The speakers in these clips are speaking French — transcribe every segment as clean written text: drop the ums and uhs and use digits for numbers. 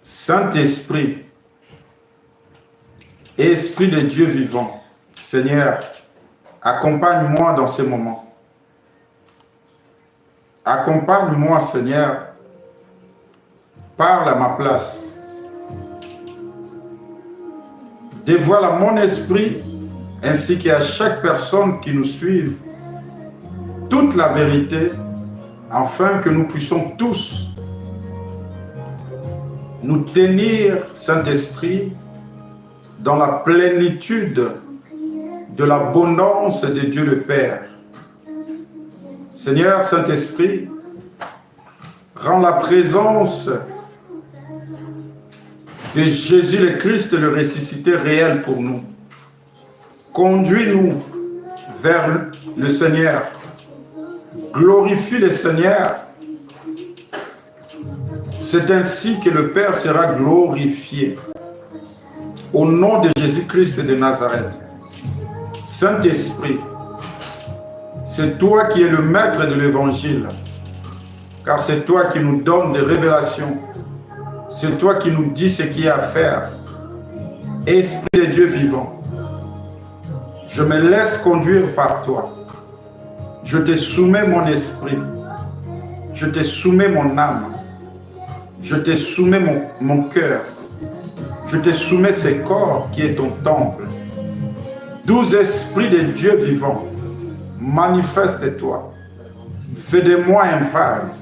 Saint-Esprit, Esprit de Dieu vivant, Seigneur, accompagne-moi dans ces moments. Accompagne-moi, Seigneur, parle à ma place. Dévoile à mon esprit, ainsi qu'à chaque personne qui nous suit, toute la vérité, afin que nous puissions tous nous tenir, Saint-Esprit, dans la plénitude de l'abondance de Dieu le Père. Seigneur Saint-Esprit, rends la présence de Jésus le Christ, le ressuscité, réel pour nous. Conduis-nous vers le Seigneur. Glorifie le Seigneur. C'est ainsi que le Père sera glorifié. Au nom de Jésus-Christ de Nazareth. Saint-Esprit, c'est toi qui es le maître de l'évangile, car c'est toi qui nous donne des révélations. C'est toi qui nous dis ce qu'il y a à faire. Esprit de Dieu vivant, je me laisse conduire par toi. Je te soumets mon esprit. Je te soumets mon âme. Je te soumets mon cœur. Je te soumets ce corps qui est ton temple. 12 esprits de Dieu vivant, manifeste-toi. Fais de moi un vase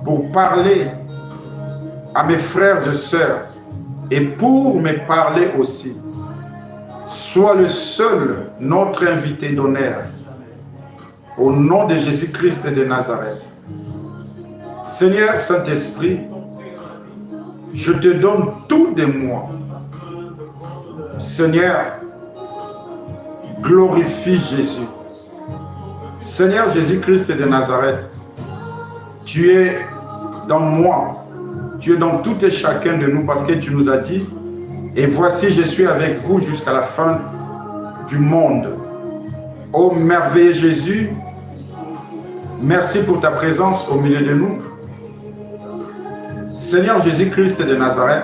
pour parler à mes frères et sœurs et pour me parler aussi. Sois le seul notre invité d'honneur. Au nom de Jésus-Christ de Nazareth. Seigneur Saint-Esprit, je te donne tout de moi. Seigneur, glorifie Jésus. Seigneur Jésus-Christ de Nazareth, tu es dans moi, tu es dans tout et chacun de nous parce que tu nous as dit, et voici je suis avec vous jusqu'à la fin du monde. Ô merveilleux Jésus, merci pour ta présence au milieu de nous. Seigneur Jésus-Christ de Nazareth,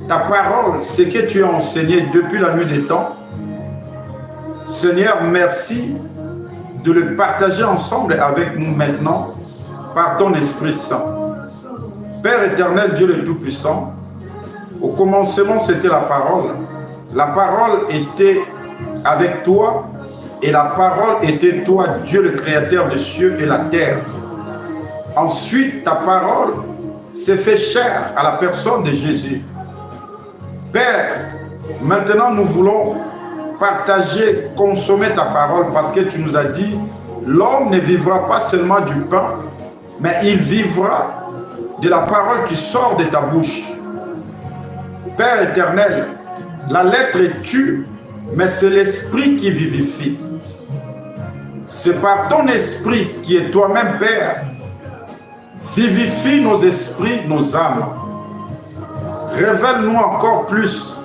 ta parole, ce que tu as enseigné depuis la nuit des temps, Seigneur, merci de le partager ensemble avec nous maintenant par ton Esprit Saint. Père éternel, Dieu le Tout-Puissant, au commencement c'était la parole. La parole était avec toi et la parole était toi, Dieu le Créateur des cieux et la terre. Ensuite, ta parole s'est fait chair à la personne de Jésus. Père, maintenant nous voulons partager, consommer ta parole parce que tu nous as dit, l'homme ne vivra pas seulement du pain, mais il vivra de la parole qui sort de ta bouche. Père éternel, la lettre tue, mais c'est l'esprit qui vivifie. C'est par ton esprit qui est toi-même, Père, vivifie nos esprits, nos âmes. Révèle-nous encore plus.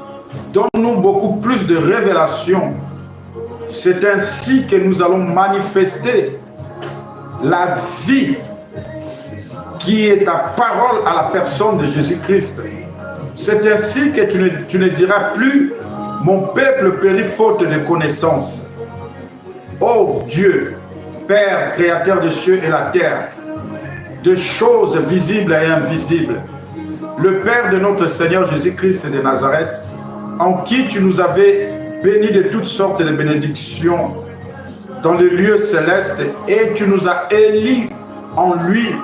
Donne-nous beaucoup plus de révélations. C'est ainsi que nous allons manifester la vie qui est ta parole à la personne de Jésus-Christ. C'est ainsi que tu ne diras plus « Mon peuple périt faute de connaissance ». Ô Dieu, Père, Créateur des cieux et la terre, de choses visibles et invisibles, le Père de notre Seigneur Jésus-Christ de Nazareth, en qui tu nous avais bénis de toutes sortes de bénédictions dans les lieux célestes et tu nous as élus en lui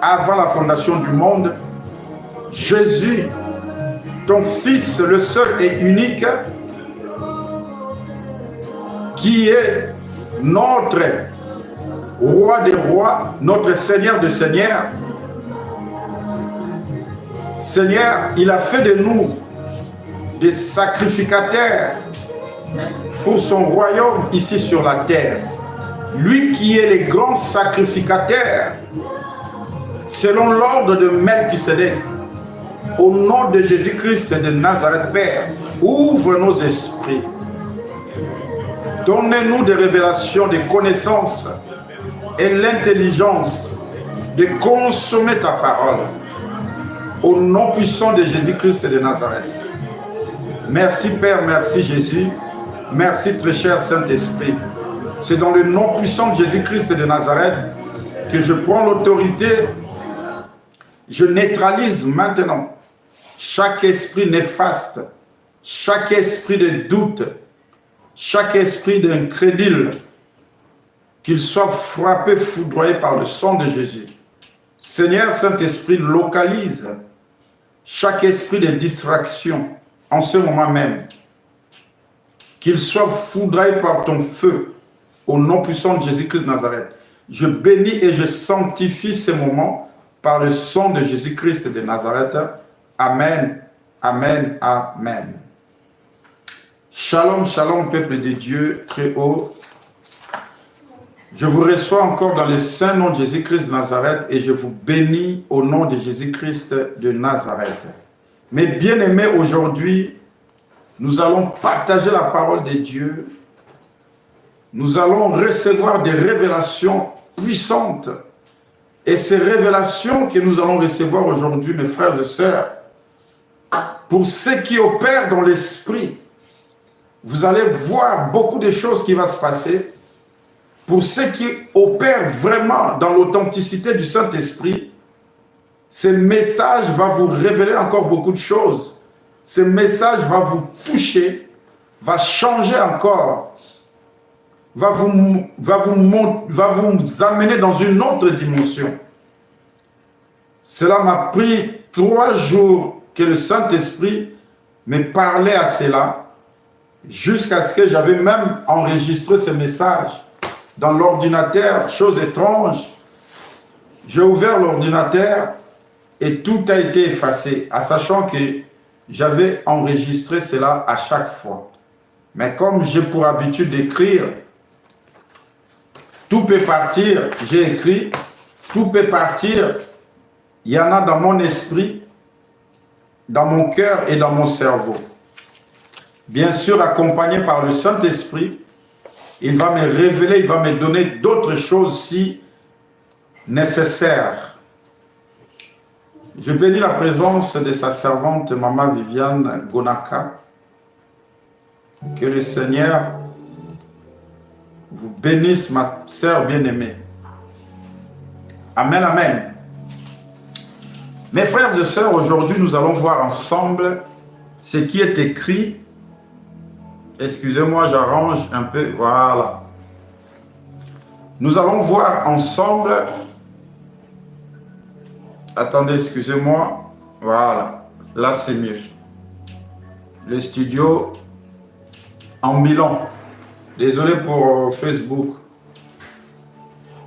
avant la fondation du monde. Jésus, ton Fils, le seul et unique, qui est notre Roi des rois, notre Seigneur des seigneurs. Seigneur, il a fait de nous des sacrificateurs pour son royaume ici sur la terre. Lui qui est le grand sacrificateur, selon l'ordre de Melchisédek, au nom de Jésus-Christ de Nazareth, Père, ouvre nos esprits. Donnez-nous des révélations, des connaissances et l'intelligence de consommer ta parole. Au nom puissant de Jésus-Christ de Nazareth. Merci Père, merci Jésus. Merci très cher Saint-Esprit. C'est dans le nom puissant de Jésus-Christ de Nazareth que je prends l'autorité. Je neutralise maintenant chaque esprit néfaste, chaque esprit de doute, chaque esprit d'incrédule, qu'il soit frappé, foudroyé par le sang de Jésus. Seigneur Saint-Esprit, localise chaque esprit de distraction en ce moment même. Qu'il soit foudroyé par ton feu au nom puissant de Jésus-Christ de Nazareth. Je bénis et je sanctifie ces moments par le sang de Jésus-Christ de Nazareth. Amen, amen, amen. Shalom, shalom, peuple de Dieu très haut. Je vous reçois encore dans le saint nom de Jésus-Christ de Nazareth et je vous bénis au nom de Jésus-Christ de Nazareth. Mes bien-aimés, aujourd'hui, nous allons partager la parole de Dieu. Nous allons recevoir des révélations puissantes. Et ces révélations que nous allons recevoir aujourd'hui, mes frères et sœurs, pour ceux qui opèrent dans l'esprit, vous allez voir beaucoup de choses qui vont se passer. Pour ceux qui opèrent vraiment dans l'authenticité du Saint-Esprit, ce message va vous révéler encore beaucoup de choses. Ce message va vous toucher, va changer encore, va vous amener dans une autre dimension. Cela m'a pris 3 jours que le Saint-Esprit me parlait à cela, jusqu'à ce que j'avais même enregistré ce message dans l'ordinateur, chose étrange. J'ai ouvert l'ordinateur et tout a été effacé, en sachant que j'avais enregistré cela à chaque fois. Mais comme j'ai pour habitude d'écrire, tout peut partir, j'ai écrit, tout peut partir, il y en a dans mon esprit, dans mon cœur et dans mon cerveau. Bien sûr, accompagné par le Saint-Esprit, il va me révéler, il va me donner d'autres choses si nécessaire. Je bénis la présence de sa servante, Maman Viviane Gonaka. Que le Seigneur vous bénisse, ma sœur bien-aimée. Amen, amen. Mes frères et sœurs, aujourd'hui, nous allons voir ensemble ce qui est écrit. Excusez-moi, j'arrange un peu. Voilà. Nous allons voir ensemble. Attendez, excusez-moi. Voilà. Là, c'est mieux. Le studio en bilan. Désolé pour Facebook.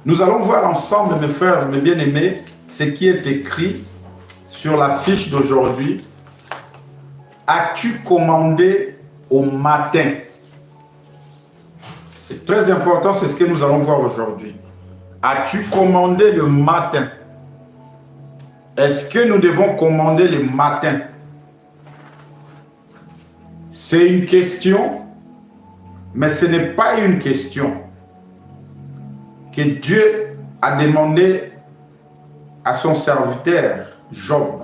Nous allons voir ensemble, mes frères, mes bien-aimés, ce qui est écrit sur la fiche d'aujourd'hui. As-tu commandé au matin? C'est très important, c'est ce que nous allons voir aujourd'hui. As-tu commandé le matin? Est-ce que nous devons commander le matin? C'est une question, mais ce n'est pas une question que Dieu a demandé à son serviteur Job.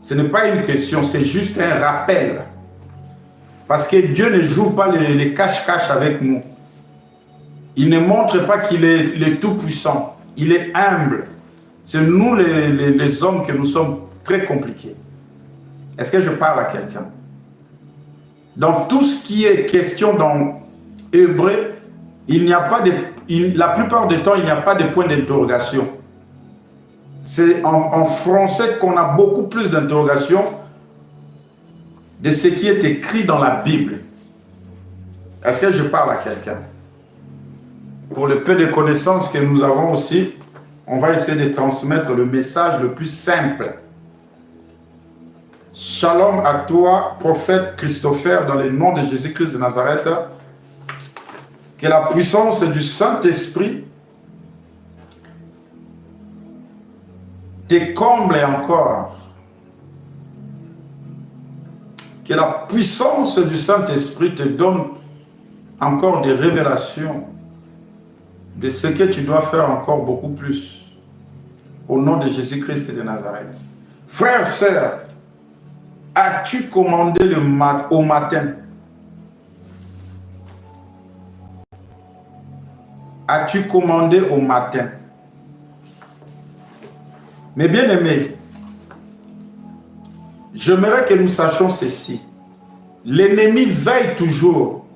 Ce n'est pas une question, c'est juste un rappel. Parce que Dieu ne joue pas les cache-cache avec nous. Il ne montre pas qu'il est le tout-puissant. Il est humble. C'est nous les hommes que nous sommes très compliqués. Est-ce que je parle à quelqu'un? Donc tout ce qui est question dans Hébreu, il n'y a pas de, la plupart du temps, il n'y a pas de point d'interrogation. C'est en français qu'on a beaucoup plus d'interrogations de ce qui est écrit dans la Bible. Est-ce que je parle à quelqu'un? Pour le peu de connaissances que nous avons aussi, on va essayer de transmettre le message le plus simple. Shalom à toi, prophète Christopher, dans le nom de Jésus-Christ de Nazareth. Que la puissance du Saint-Esprit te comble encore. Que la puissance du Saint-Esprit te donne encore des révélations de ce que tu dois faire encore beaucoup plus. au nom de Jésus-Christ de Nazareth. Frères, sœurs, as-tu commandé au matin? As-tu commandé au matin? Mes bien-aimés, j'aimerais que nous sachions ceci. L'ennemi veille toujours.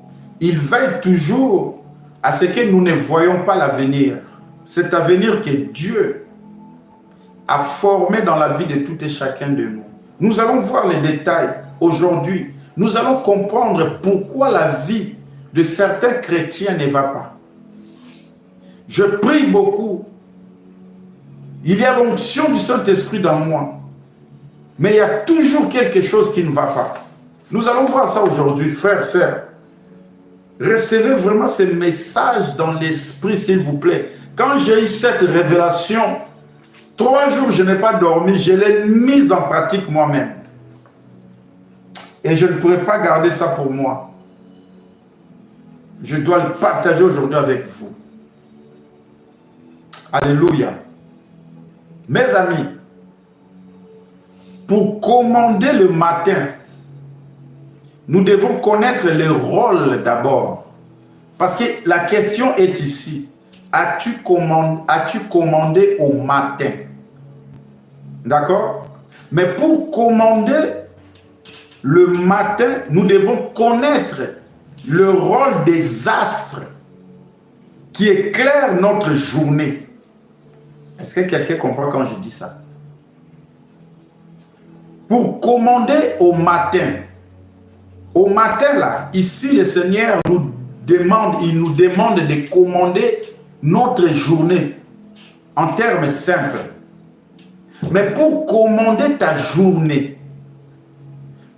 Il veille toujours à ce que nous ne voyons pas l'avenir. Cet avenir que Dieu a formé dans la vie de tout et chacun de nous. Nous allons voir les détails aujourd'hui. Nous allons comprendre pourquoi la vie de certains chrétiens ne va pas. Je prie beaucoup. Il y a l'onction du Saint-Esprit dans moi. Mais il y a toujours quelque chose qui ne va pas. Nous allons voir ça aujourd'hui, frères, sœurs. Recevez vraiment ces messages dans l'esprit, s'il vous plaît. Quand j'ai eu cette révélation, 3 jours, je n'ai pas dormi, je l'ai mise en pratique moi-même. Et je ne pourrais pas garder ça pour moi. Je dois le partager aujourd'hui avec vous. Alléluia. Mes amis, pour commander le matin, nous devons connaître le rôle d'abord. Parce que la question est ici. As-tu commandé au matin? D'accord? Mais pour commander le matin, nous devons connaître le rôle des astres qui éclairent notre journée. Est-ce que quelqu'un comprend quand je dis ça? Pour commander au matin là, ici le Seigneur nous demande de commander notre journée en termes simples. Mais pour commander ta journée,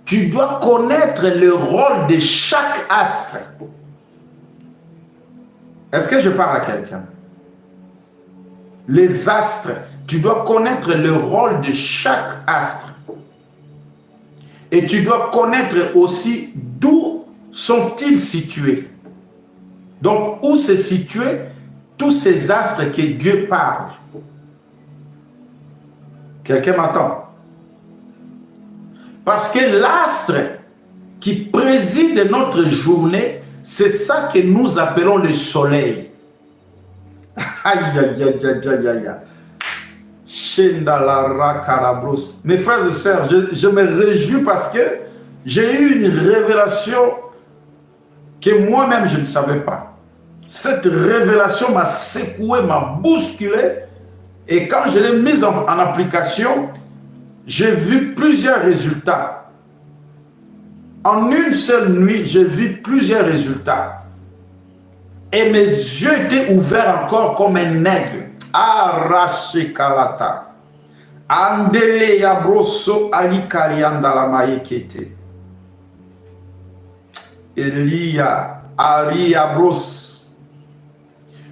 tu dois connaître le rôle de chaque astre. Est-ce que je parle à quelqu'un? Les astres, tu dois connaître le rôle de chaque astre. Et tu dois connaître aussi d'où sont-ils situés. Donc, où se situent tous ces astres que Dieu parle? Quelqu'un m'entend? Parce que l'astre qui préside notre journée, c'est ça que nous appelons le soleil. Aïe, aïe, aïe, aïe, aïe, aïe. Mes frères et sœurs, je me réjouis parce que j'ai eu une révélation que moi-même je ne savais pas. Cette révélation m'a secoué, m'a bousculé. Et quand je l'ai mise en application, j'ai vu plusieurs résultats. En une seule nuit, j'ai vu plusieurs résultats. Et mes yeux étaient ouverts encore comme un aigle. Arraché kalata. Andele yabroso alikalianda la maekete. Elia ariabros.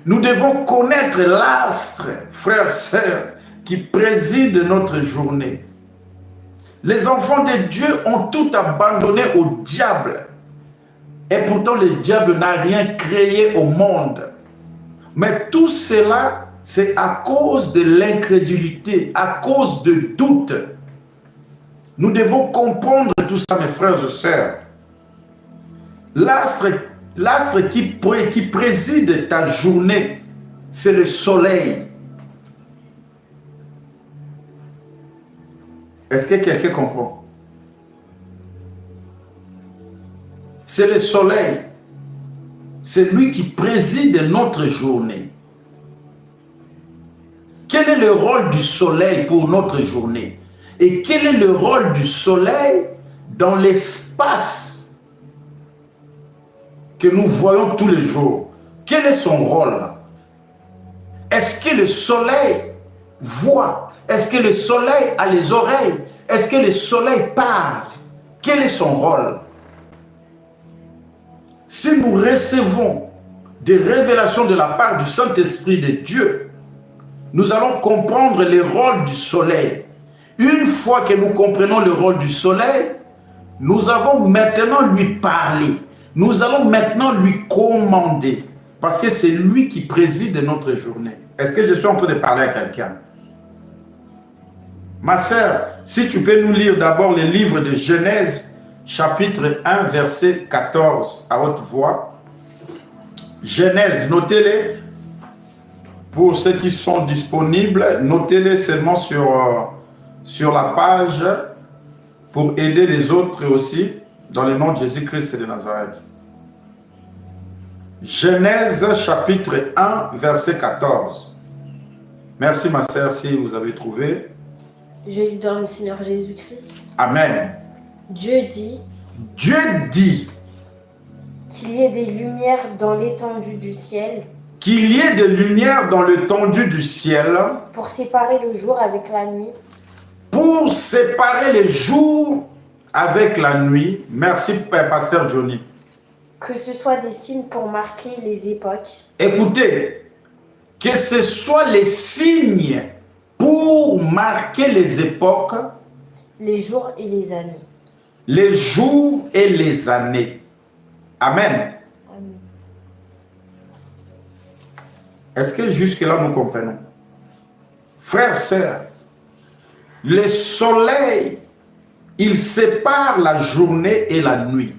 Nous devons connaître l'astre, frères, sœurs, qui préside notre journée. Les enfants de Dieu ont tout abandonné au diable. Et pourtant, le diable n'a rien créé au monde. Mais tout cela, c'est à cause de l'incrédulité, à cause de doute. Nous devons comprendre tout ça, mes frères et sœurs. L'astre qui préside ta journée, c'est le soleil. Est-ce que quelqu'un comprend? C'est le soleil. C'est lui qui préside notre journée. Quel est le rôle du soleil pour notre journée? Et quel est le rôle du soleil dans l'espace que nous voyons tous les jours? Quel est son rôle? Est-ce que le soleil voit? Est-ce que le soleil a les oreilles? Est-ce que le soleil parle? Quel est son rôle? Si nous recevons des révélations de la part du Saint-Esprit de Dieu, nous allons comprendre le rôle du soleil. Une fois que nous comprenons le rôle du soleil, nous allons maintenant lui parler. Nous allons maintenant lui commander. Parce que c'est lui qui préside notre journée. Est-ce que je suis en train de parler à quelqu'un? Ma sœur, si tu peux nous lire d'abord le livre de Genèse, chapitre 1, verset 14, à haute voix. Genèse, notez-les. Pour ceux qui sont disponibles, notez-les seulement sur la page pour aider les autres aussi, dans le nom de Jésus-Christ de Nazareth. Genèse, chapitre 1, verset 14. Merci, ma sœur, si vous avez trouvé. Je lis dans le Seigneur Jésus-Christ. Amen. Dieu dit qu'il y ait des lumières dans l'étendue du ciel. Qu'il y ait des lumières dans l'étendue du ciel. Pour séparer le jour avec la nuit. Pour séparer les jours avec la nuit. Merci, pasteur Johnny. Que ce soit des signes pour marquer les époques. Écoutez, que ce soit les signes pour marquer les époques, les jours et les années. Les jours et les années. Amen. Amen. Est-ce que jusque-là nous comprenons? Frères, sœurs, le soleil, il sépare la journée et la nuit.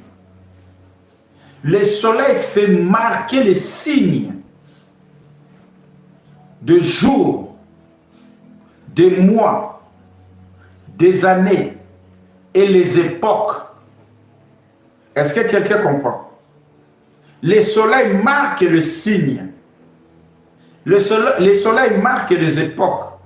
Le soleil fait marquer les signes de jours, des mois, des années et les époques. Est-ce que quelqu'un comprend? Le soleil marque le signe. Le soleil marque les époques.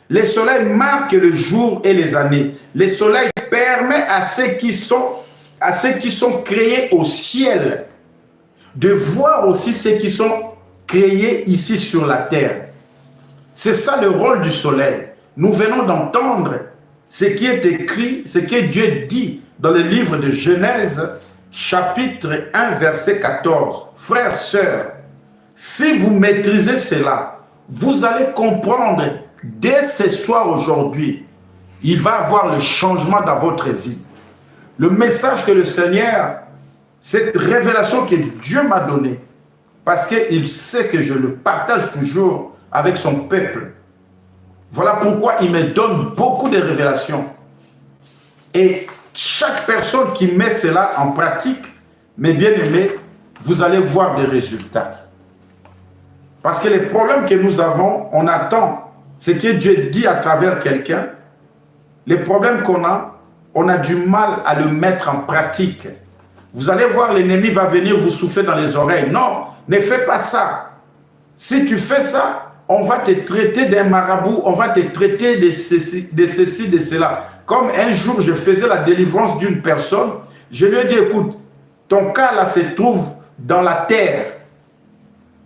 Le soleil marque le jour et les années. Le soleil permet à ceux qui sont créés au ciel de voir aussi ceux qui sont créés ici sur la terre. C'est ça le rôle du soleil. Nous venons d'entendre ce qui est écrit, ce que Dieu dit dans le livre de Genèse, chapitre 1, verset 14. Frères, sœurs, si vous maîtrisez cela, vous allez comprendre dès ce soir aujourd'hui, il va y avoir le changement dans votre vie. Le message que le Seigneur, cette révélation que Dieu m'a donnée, parce qu'il sait que je le partage toujours avec son peuple. Voilà pourquoi il me donne beaucoup de révélations. Et chaque personne qui met cela en pratique, mes bien-aimés, vous allez voir des résultats. Parce que les problèmes que nous avons, on attend ce que Dieu dit à travers quelqu'un. Les problèmes qu'on a, on a du mal à le mettre en pratique. Vous allez voir, l'ennemi va venir vous souffler dans les oreilles. Non, ne fais pas ça. Si tu fais ça, on va te traiter d'un marabout, on va te traiter de ceci, de cela. Comme un jour, je faisais la délivrance d'une personne, je lui ai dit, écoute, ton cas là se trouve dans la terre.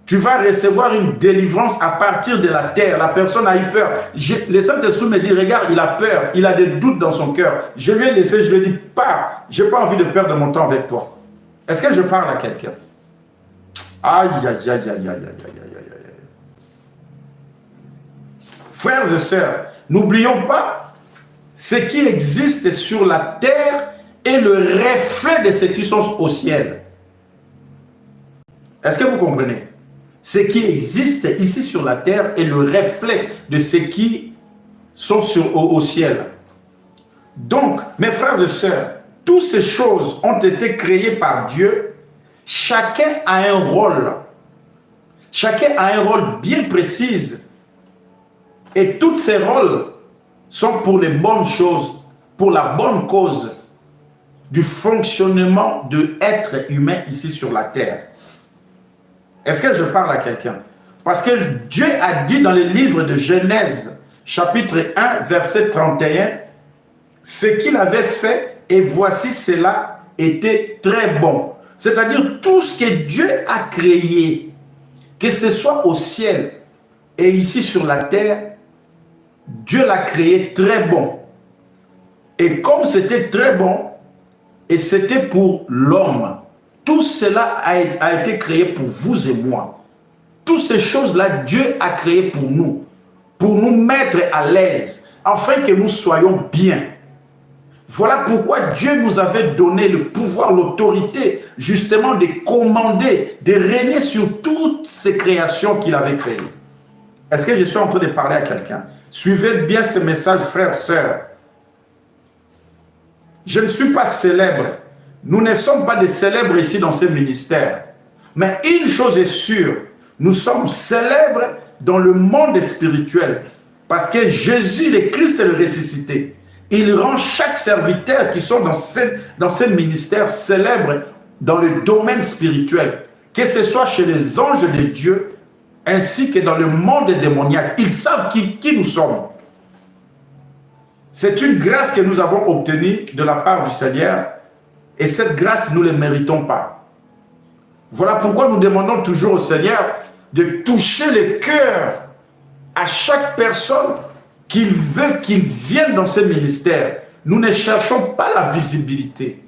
Tu vas recevoir une délivrance à partir de la terre. La personne a eu peur. Le Saint-Esprit me dit, regarde, il a peur, il a des doutes dans son cœur. Je lui ai laissé, je lui ai dit, pars, je n'ai pas envie de perdre mon temps avec toi. Est-ce que je parle à quelqu'un? Aïe, aïe, aïe, aïe, aïe, aïe, aïe, aïe. Frères et sœurs, n'oublions pas, ce qui existe sur la terre est le reflet de ce qui sont au ciel. Est-ce que vous comprenez? Ce qui existe ici sur la terre est le reflet de ce qui sont au ciel. Donc, mes frères et sœurs, toutes ces choses ont été créées par Dieu. Chacun a un rôle. Chacun a un rôle bien précis. Et tous ces rôles sont pour les bonnes choses, pour la bonne cause du fonctionnement de l'être humain ici sur la terre. Est-ce que je parle à quelqu'un? Parce que Dieu a dit dans le livre de Genèse, chapitre 1, verset 31, ce qu'il avait fait, et voici cela était très bon. C'est-à-dire tout ce que Dieu a créé, que ce soit au ciel et ici sur la terre, Dieu l'a créé très bon. Et comme c'était très bon, et c'était pour l'homme, tout cela a été créé pour vous et moi. Toutes ces choses-là, Dieu a créé pour nous mettre à l'aise, afin que nous soyons bien. Voilà pourquoi Dieu nous avait donné le pouvoir, l'autorité, justement de commander, de régner sur toutes ces créations qu'il avait créées. Est-ce que je suis en train de parler à quelqu'un? Suivez bien ce message, frères, sœurs. Je ne suis pas célèbre. Nous ne sommes pas des célèbres ici dans ce ministère. Mais une chose est sûre, nous sommes célèbres dans le monde spirituel. Parce que Jésus, le Christ, est le ressuscité. Il rend chaque serviteur qui sont dans ce ministère célèbre dans le domaine spirituel. Que ce soit chez les anges de Dieu, ainsi que dans le monde démoniaque. Ils savent qui nous sommes. C'est une grâce que nous avons obtenue de la part du Seigneur. Et cette grâce, nous ne la méritons pas. Voilà pourquoi nous demandons toujours au Seigneur de toucher le cœur à chaque personne qu'il veut qu'il vienne dans ce ministère. Nous ne cherchons pas la visibilité.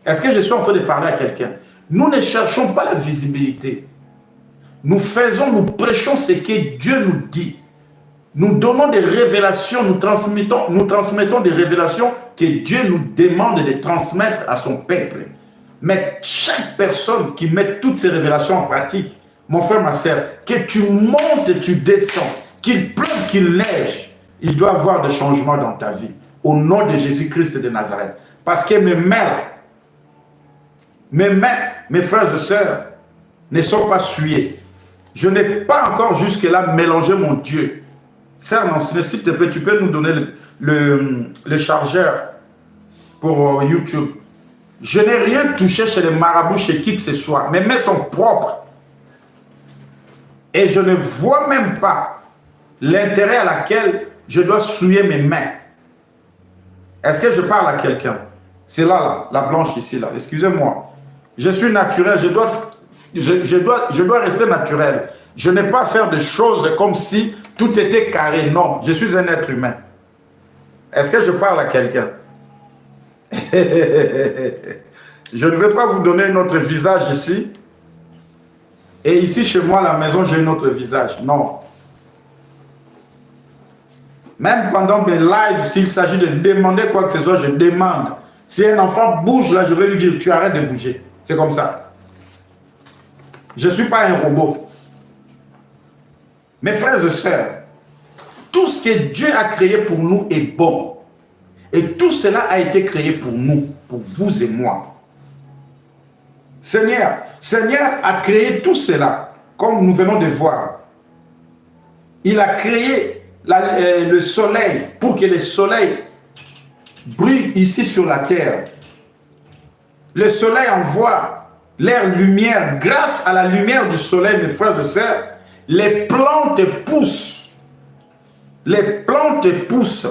Est-ce que je suis en train de parler à quelqu'un? Nous ne cherchons pas la visibilité. Nous prêchons ce que Dieu nous dit. Nous donnons des révélations, nous transmettons des révélations que Dieu nous demande de transmettre à son peuple. Mais chaque personne qui met toutes ces révélations en pratique, mon frère, ma soeur, que tu montes et tu descends, qu'il pleuve, qu'il neige, il doit y avoir des changements dans ta vie. Au nom de Jésus-Christ de Nazareth. Parce que mes mains, mes frères et sœurs, ne sont pas souillés. Je n'ai pas encore jusque-là mélangé mon Dieu. Sœur Nancy, s'il te plaît, tu peux nous donner le chargeur pour YouTube. Je n'ai rien touché chez les marabouts, chez qui que ce soit. Mes mains sont propres. Et je ne vois même pas l'intérêt à laquelle je dois souiller mes mains. Est-ce que je parle à quelqu'un? C'est là, la blanche ici, là. Excusez-moi. Je suis naturel, je dois rester naturel. Je n'ai pas à faire des choses comme si tout était carré. Non, je suis un être humain. Est-ce que je parle à quelqu'un? Je ne vais pas vous donner notre visage ici. Et ici, chez moi, à la maison, j'ai un autre visage. Non. Même pendant mes lives, s'il s'agit de demander quoi que ce soit, je demande. Si un enfant bouge, là, je vais lui dire, tu arrêtes de bouger. C'est comme ça. Je ne suis pas un robot. Mes frères et sœurs, tout ce que Dieu a créé pour nous est bon. Et tout cela a été créé pour nous, pour vous et moi. Seigneur a créé tout cela, comme nous venons de voir. Il a créé le soleil pour que le soleil brille ici sur la terre. Le soleil envoie l'air lumière. Grâce à la lumière du soleil, mes frères et sœurs, les plantes poussent. Les plantes poussent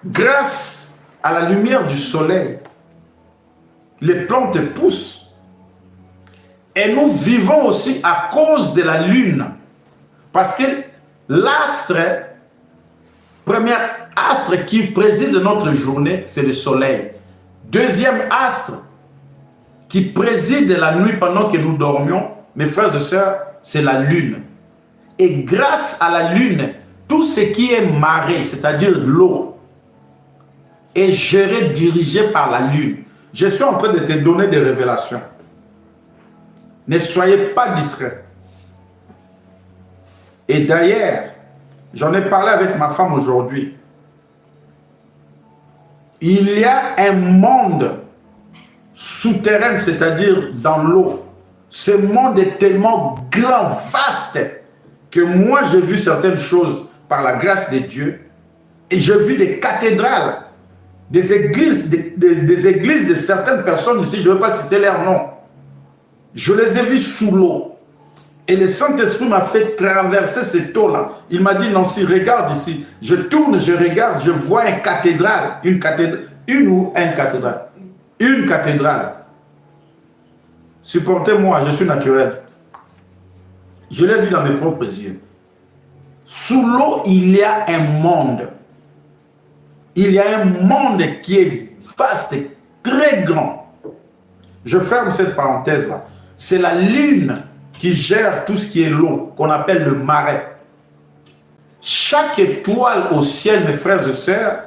grâce à la lumière du soleil. Les plantes poussent. Et nous vivons aussi à cause de la lune. Parce que l'astre, premier astre qui préside notre journée, c'est le soleil. Deuxième astre qui préside la nuit pendant que nous dormions, mes frères et sœurs, c'est la lune. Et grâce à la lune, tout ce qui est marée, c'est-à-dire l'eau, est géré, dirigé par la lune. Je suis en train de te donner des révélations. Ne soyez pas discrets. Et d'ailleurs, j'en ai parlé avec ma femme aujourd'hui. Il y a un monde souterrain, c'est-à-dire dans l'eau. Ce monde est tellement grand, vaste, que moi j'ai vu certaines choses par la grâce de Dieu. Et j'ai vu des cathédrales, des églises de certaines personnes ici, je ne vais pas citer leur nom. Je les ai vus sous l'eau. Et le Saint-Esprit m'a fait traverser cette eau-là. Il m'a dit, Nancy, regarde ici. Je tourne, je regarde, je vois une cathédrale. Une cathédrale. Une cathédrale. Supportez-moi, je suis naturel. Je l'ai vu dans mes propres yeux. Sous l'eau, il y a un monde. Il y a un monde qui est vaste, très grand. Je ferme cette parenthèse-là. C'est la lune qui gère tout ce qui est l'eau, qu'on appelle le marais. Chaque étoile au ciel, mes frères et sœurs,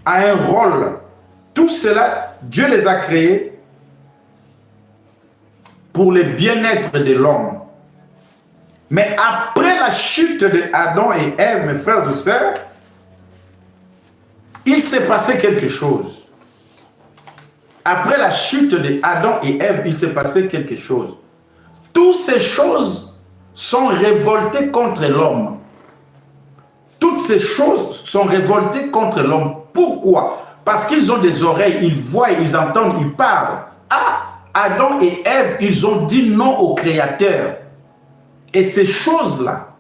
a un rôle. Tout cela, Dieu les a créés pour le bien-être de l'homme. Mais après la chute de Adam et Ève, mes frères et sœurs, il s'est passé quelque chose. Après la chute de Adam et Ève, il s'est passé quelque chose. Toutes ces choses sont révoltées contre l'homme. Toutes ces choses sont révoltées contre l'homme. Pourquoi? Parce qu'ils ont des oreilles, ils voient, ils entendent, ils parlent. Ah, Adam et Ève, ils ont dit non au Créateur. Et ces choses-là,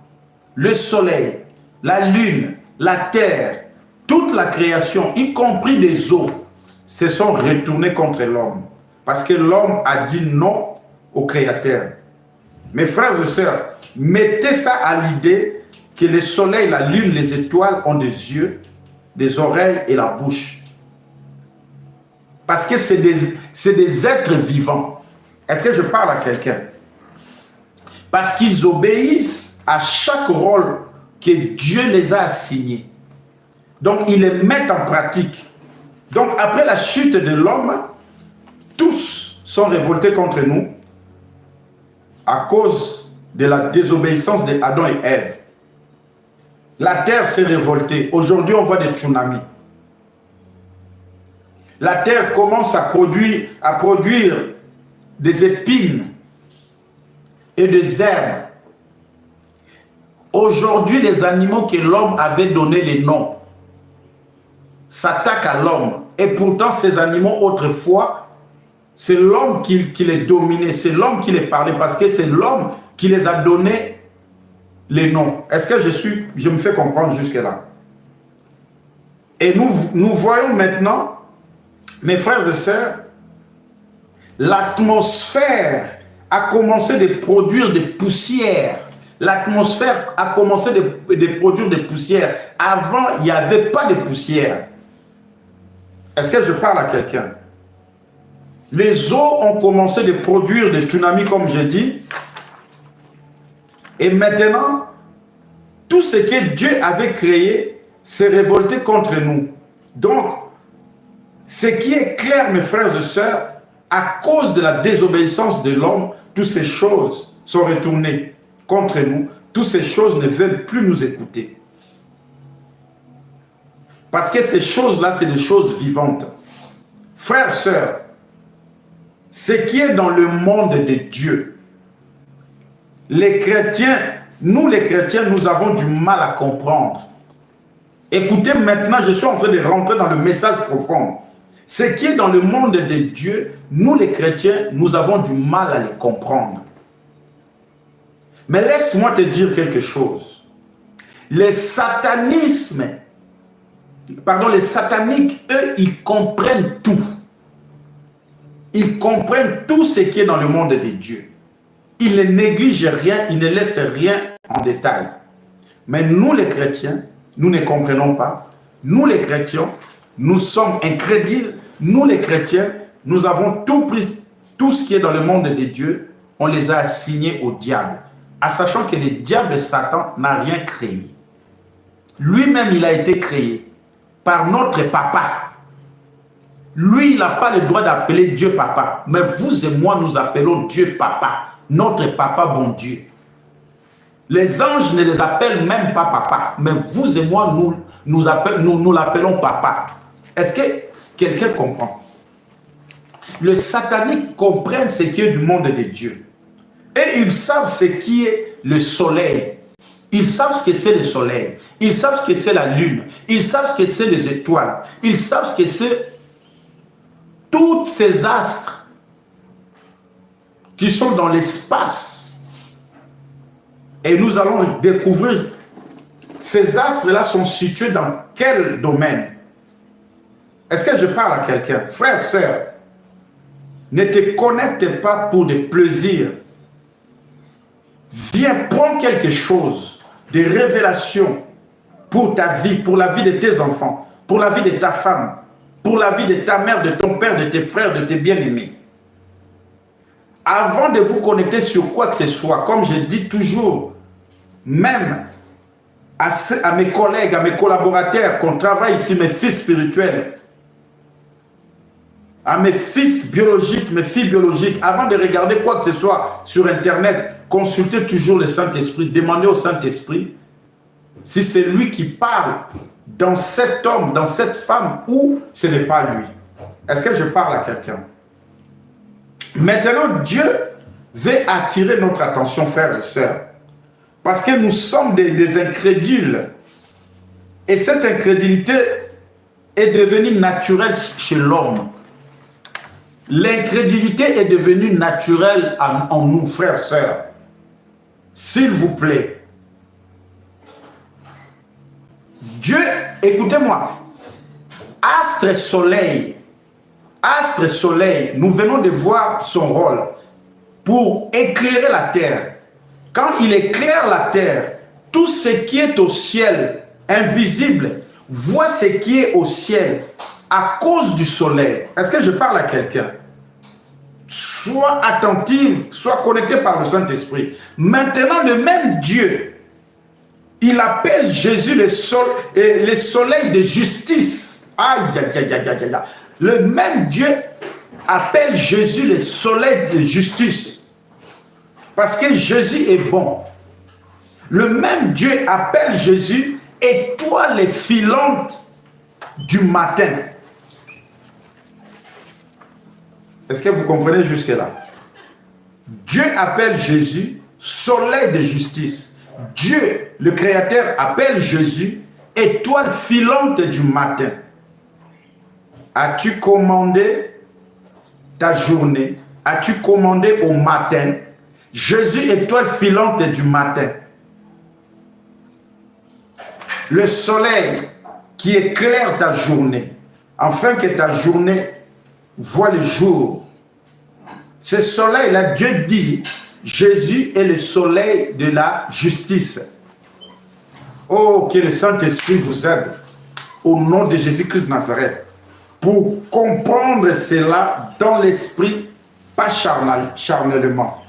le soleil, la lune, la terre, toute la création, y compris les eaux, se sont retournées contre l'homme. Parce que l'homme a dit non au Créateur. Mes frères et sœurs, mettez ça à l'idée que le soleil, la lune, les étoiles ont des yeux, des oreilles et la bouche. Parce que c'est des êtres vivants. Est-ce que je parle à quelqu'un? Parce qu'ils obéissent à chaque rôle que Dieu les a assignés. Donc, ils les mettent en pratique. Donc, après la chute de l'homme, tous sont révoltés contre nous à cause de la désobéissance d'Adam et Ève. La terre s'est révoltée. Aujourd'hui, on voit des tsunamis. La terre commence à produire des épines et des herbes. Aujourd'hui, les animaux que l'homme avait donné les noms s'attaquent à l'homme. Et pourtant, ces animaux, autrefois, c'est l'homme qui les dominait, c'est l'homme qui les parlait, parce que c'est l'homme qui les a donné les noms. Est-ce que je me fais comprendre jusque-là? Et nous voyons maintenant, mes frères et sœurs, l'atmosphère a commencé de produire des poussières. L'atmosphère a commencé de produire des poussières. Avant, il n'y avait pas de poussière. Est-ce que je parle à quelqu'un? Les eaux ont commencé de produire des tsunamis, comme je dis. Et maintenant, tout ce que Dieu avait créé s'est révolté contre nous. Donc, ce qui est clair, mes frères et sœurs, à cause de la désobéissance de l'homme, toutes ces choses sont retournées contre nous. Toutes ces choses ne veulent plus nous écouter. Parce que ces choses-là, c'est des choses vivantes. Frères, sœurs, ce qui est dans le monde de Dieu, les chrétiens, nous les chrétiens, nous avons du mal à comprendre. Écoutez, maintenant, je suis en train de rentrer dans le message profond. Ce qui est dans le monde de Dieu, nous les chrétiens, nous avons du mal à les comprendre. Mais laisse-moi te dire quelque chose. Les sataniques, eux, ils comprennent tout. Ils comprennent tout ce qui est dans le monde de Dieu. Ils ne négligent rien, ils ne laissent rien en détail. Mais nous les chrétiens, nous ne comprenons pas. Nous les chrétiens, nous sommes incrédules. Nous les chrétiens, nous avons tout pris, tout ce qui est dans le monde de Dieu, on les a assignés au diable. En sachant que le diable, Satan, n'a rien créé. Lui-même, il a été créé par notre papa. Lui, il n'a pas le droit d'appeler Dieu papa. Mais vous et moi, nous appelons Dieu papa. Notre papa, bon Dieu. Les anges ne les appellent même pas papa. Mais vous et moi, nous l'appelons papa. Est-ce que quelqu'un comprend? Les sataniques comprennent ce qui est du monde de Dieu. Et ils savent ce qui est le soleil. Ils savent ce que c'est le soleil. Ils savent ce que c'est la lune. Ils savent ce que c'est les étoiles. Ils savent ce que c'est toutes ces astres qui sont dans l'espace. Et nous allons découvrir ces astres-là sont situés dans quel domaine. Est-ce que je parle à quelqu'un? Frère, sœur, ne te connecte pas pour des plaisirs. Viens, prends quelque chose de révélation pour ta vie, pour la vie de tes enfants, pour la vie de ta femme, pour la vie de ta mère, de ton père, de tes frères, de tes bien-aimés. Avant de vous connecter sur quoi que ce soit, comme je dis toujours, même à mes collègues, à mes collaborateurs qu'on travaille ici, mes fils spirituels, à mes fils biologiques, mes filles biologiques, avant de regarder quoi que ce soit sur Internet, consultez toujours le Saint-Esprit, demandez au Saint-Esprit si c'est lui qui parle dans cet homme, dans cette femme, ou ce n'est pas lui. Est-ce que je parle à quelqu'un? Maintenant, Dieu veut attirer notre attention, frères et sœurs, parce que nous sommes des incrédules. Et cette incrédulité est devenue naturelle chez l'homme. L'incrédulité est devenue naturelle en nous, frères et sœurs. S'il vous plaît. Dieu, écoutez-moi, astre soleil, nous venons de voir son rôle pour éclairer la terre. Quand il éclaire la terre, tout ce qui est au ciel, invisible, voit ce qui est au ciel à cause du soleil. Est-ce que je parle à quelqu'un? Sois attentif, sois connecté par le Saint-Esprit. Maintenant, le même Dieu, il appelle Jésus le soleil de justice. Aïe, aïe, aïe, aïe, aïe. Le même Dieu appelle Jésus le soleil de justice. Parce que Jésus est bon. Le même Dieu appelle Jésus étoile filante du matin. Est-ce que vous comprenez jusque-là? Dieu appelle Jésus soleil de justice. Dieu, le Créateur, appelle Jésus étoile filante du matin. As-tu commandé ta journée? As-tu commandé au matin? Jésus, étoile filante du matin. Le soleil qui éclaire ta journée, afin que ta journée voit le jour. Ce soleil-là, Dieu dit, Jésus est le soleil de la justice. Oh, que le Saint-Esprit vous aide, au nom de Jésus-Christ Nazareth, pour comprendre cela dans l'esprit, pas charnellement.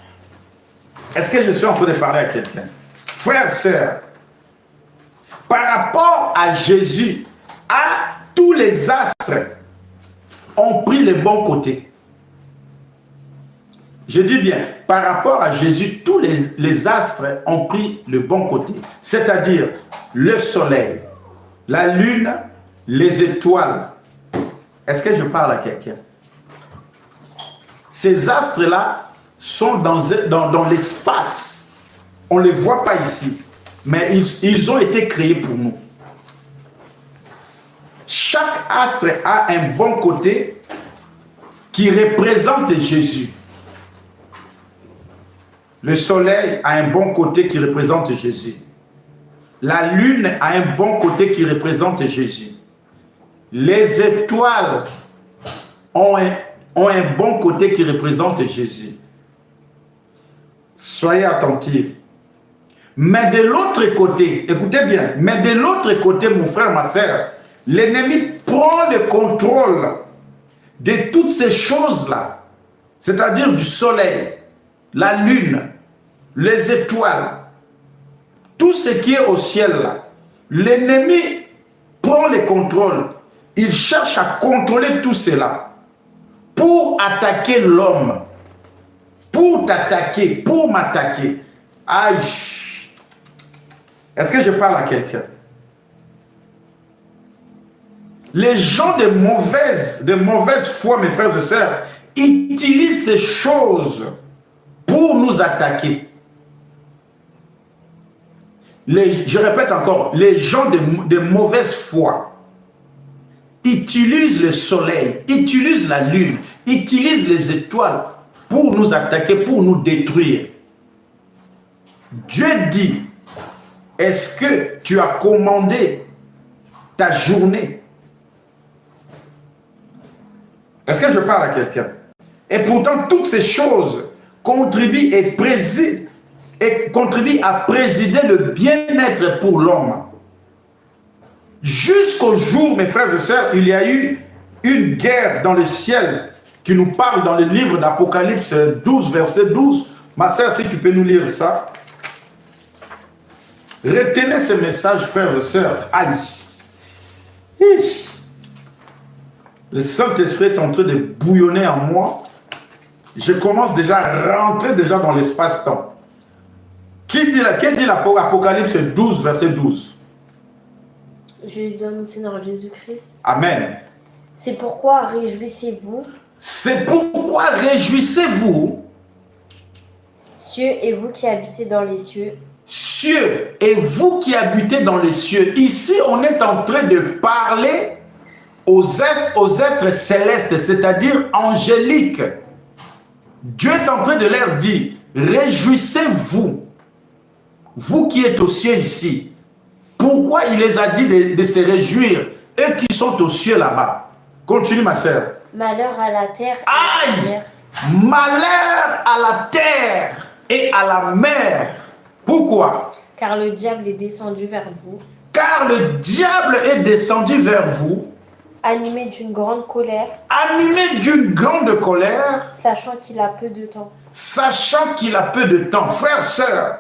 Est-ce que je suis en train de parler à quelqu'un? Frères, sœurs, par rapport à Jésus, à tous les astres ont pris le bon côté. Je dis bien, par rapport à Jésus, tous les astres ont pris le bon côté. C'est-à-dire le soleil, la lune, les étoiles. Est-ce que je parle à quelqu'un? Ces astres-là sont dans l'espace. On ne les voit pas ici. Mais ils ont été créés pour nous. Chaque astre a un bon côté qui représente Jésus. Le soleil a un bon côté qui représente Jésus. La lune a un bon côté qui représente Jésus. Les étoiles ont un bon côté qui représente Jésus. Soyez attentifs. Mais de l'autre côté, écoutez bien, mais de l'autre côté, mon frère, ma soeur, l'ennemi prend le contrôle de toutes ces choses-là, c'est-à-dire du soleil, la lune, les étoiles, tout ce qui est au ciel là. L'ennemi prend le contrôle. Il cherche à contrôler tout cela pour attaquer l'homme, pour t'attaquer, pour m'attaquer. Aïe! Est-ce que je parle à quelqu'un? Les gens de mauvaise foi, mes frères et sœurs, utilisent ces choses pour nous attaquer. Je répète encore, les gens de mauvaise foi utilisent le soleil, utilisent la lune, utilisent les étoiles pour nous attaquer, pour nous détruire. Dieu dit, est-ce que tu as commandé ta journée? Est-ce que je parle à quelqu'un? Et pourtant, toutes ces choses contribuent à présider le bien-être pour l'homme. Jusqu'au jour, mes frères et sœurs, il y a eu une guerre dans le ciel qui nous parle dans le livre d'Apocalypse 12, verset 12. Ma sœur, si tu peux nous lire ça. Retenez ce message, frères et sœurs. Aïe. Le Saint-Esprit est en train de bouillonner en moi. Je commence déjà à rentrer déjà dans l'espace-temps. Qui dit l'Apocalypse 12, verset 12? Je lui donne le Seigneur Jésus-Christ. Amen. C'est pourquoi réjouissez-vous, C'est pourquoi réjouissez-vous, cieux et vous qui habitez dans les cieux. cieux, et vous qui habitez dans les cieux. Ici, on est en train de parler aux êtres célestes, c'est-à-dire angéliques. Dieu est en train de leur dire, réjouissez-vous, vous qui êtes aux cieux ici. Pourquoi il les a dit de se réjouir, eux qui sont aux cieux là-bas? Continue, ma sœur. Malheur à la terre et Aïe! à la mer. Malheur à la terre et à la mer. Pourquoi? Car le diable est descendu vers vous, Car le diable est descendu vers vous, animé d'une grande colère, animé d'une grande colère, sachant qu'il a peu de temps. sachant qu'il a peu de temps. Frère, sœur,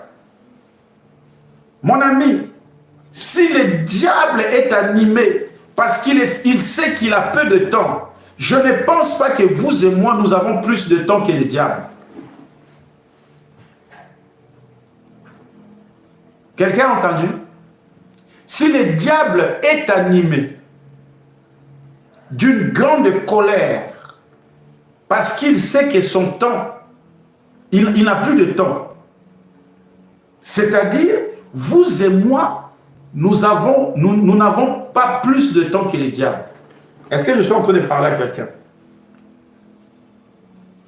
mon ami, si le diable est animé parce qu'il sait qu'il a peu de temps, je ne pense pas que vous et moi, nous avons plus de temps que le diable. Quelqu'un a entendu? Si le diable est animé d'une grande colère, parce qu'il sait que son temps, il n'a plus de temps. C'est-à-dire, vous et moi, nous n'avons pas plus de temps que le diable. Est-ce que je suis en train de parler à quelqu'un?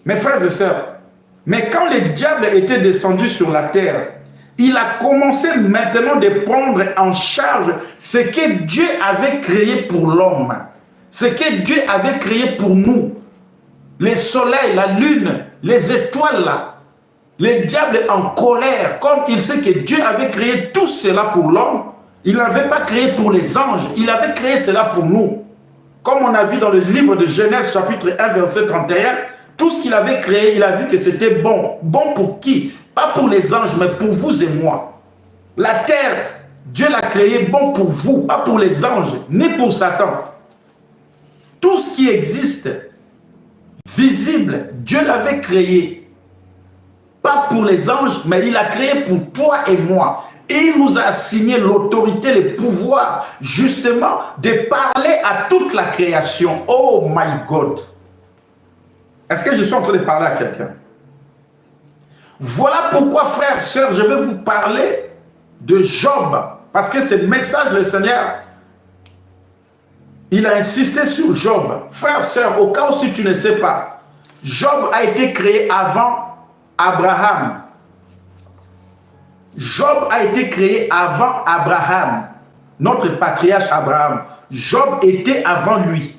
Mes frères et sœurs, mais quand le diable était descendu sur la terre, il a commencé maintenant de prendre en charge ce que Dieu avait créé pour l'homme. Ce que Dieu avait créé pour nous. Les soleils, la lune, les étoiles là. Le diable est en colère. Comme il sait que Dieu avait créé tout cela pour l'homme, il n'avait pas créé pour les anges. Il avait créé cela pour nous. Comme on a vu dans le livre de Genèse chapitre 1 verset 31, tout ce qu'il avait créé, il a vu que c'était bon. Bon pour qui? Pas pour les anges, mais pour vous et moi. La terre, Dieu l'a créée bon pour vous, pas pour les anges, ni pour Satan. Tout ce qui existe, visible, Dieu l'avait créé. Pas pour les anges, mais il l'a créé pour toi et moi. Et il nous a assigné l'autorité, le pouvoir, justement, de parler à toute la création. Oh my God! Est-ce que je suis en train de parler à quelqu'un? Voilà pourquoi, frères, sœurs, je vais vous parler de Job. Parce que ce message, le Seigneur, il a insisté sur Job. Frères, sœurs, au cas où si tu ne sais pas, Job a été créé avant Abraham. Job a été créé avant Abraham, notre patriarche Abraham. Job était avant lui.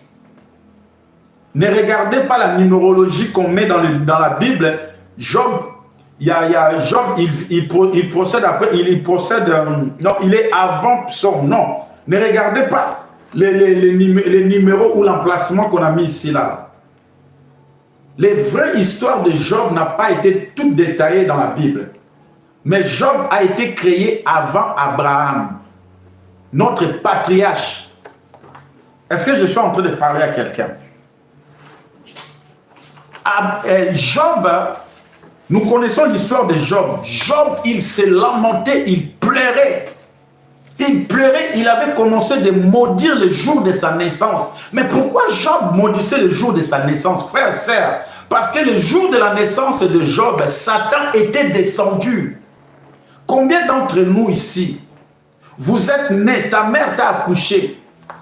Ne regardez pas la numérologie qu'on met dans la Bible. Job, Job, il procède après, non, il est avant son nom. Ne regardez pas les numéros ou l'emplacement qu'on a mis ici là. Les vraies histoires de Job n'ont pas été toutes détaillées dans la Bible. Mais Job a été créé avant Abraham, notre patriarche. Est-ce que je suis en train de parler à quelqu'un? Job, nous connaissons l'histoire de Job. Job, il s'est lamenté, il pleurait. Il pleurait, il avait commencé de maudire le jour de sa naissance. Mais pourquoi Job maudissait le jour de sa naissance, frère, sœur? Parce que le jour de la naissance de Job, Satan était descendu. Combien d'entre nous ici, vous êtes nés, ta mère t'a accouché.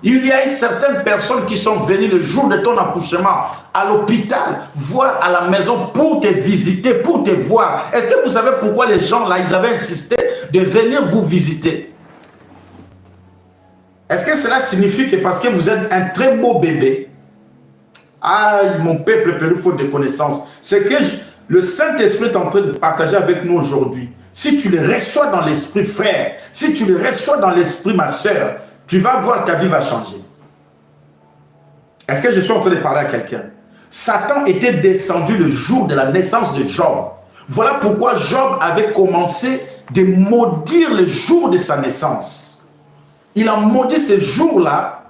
Il y a eu certaines personnes qui sont venues le jour de ton accouchement à l'hôpital, voire à la maison pour te visiter, pour te voir. Est-ce que vous savez pourquoi les gens là, ils avaient insisté de venir vous visiter? Est-ce que cela signifie que parce que vous êtes un très beau bébé, ah, mon peuple périt faute de connaissances, c'est que le Saint-Esprit est en train de partager avec nous aujourd'hui. Si tu le reçois dans l'esprit, frère, si tu le reçois dans l'esprit, ma soeur, tu vas voir, ta vie va changer. Est-ce que je suis en train de parler à quelqu'un? Satan était descendu le jour de la naissance de Job. Voilà pourquoi Job avait commencé de maudire le jour de sa naissance. Il a maudit ce jour-là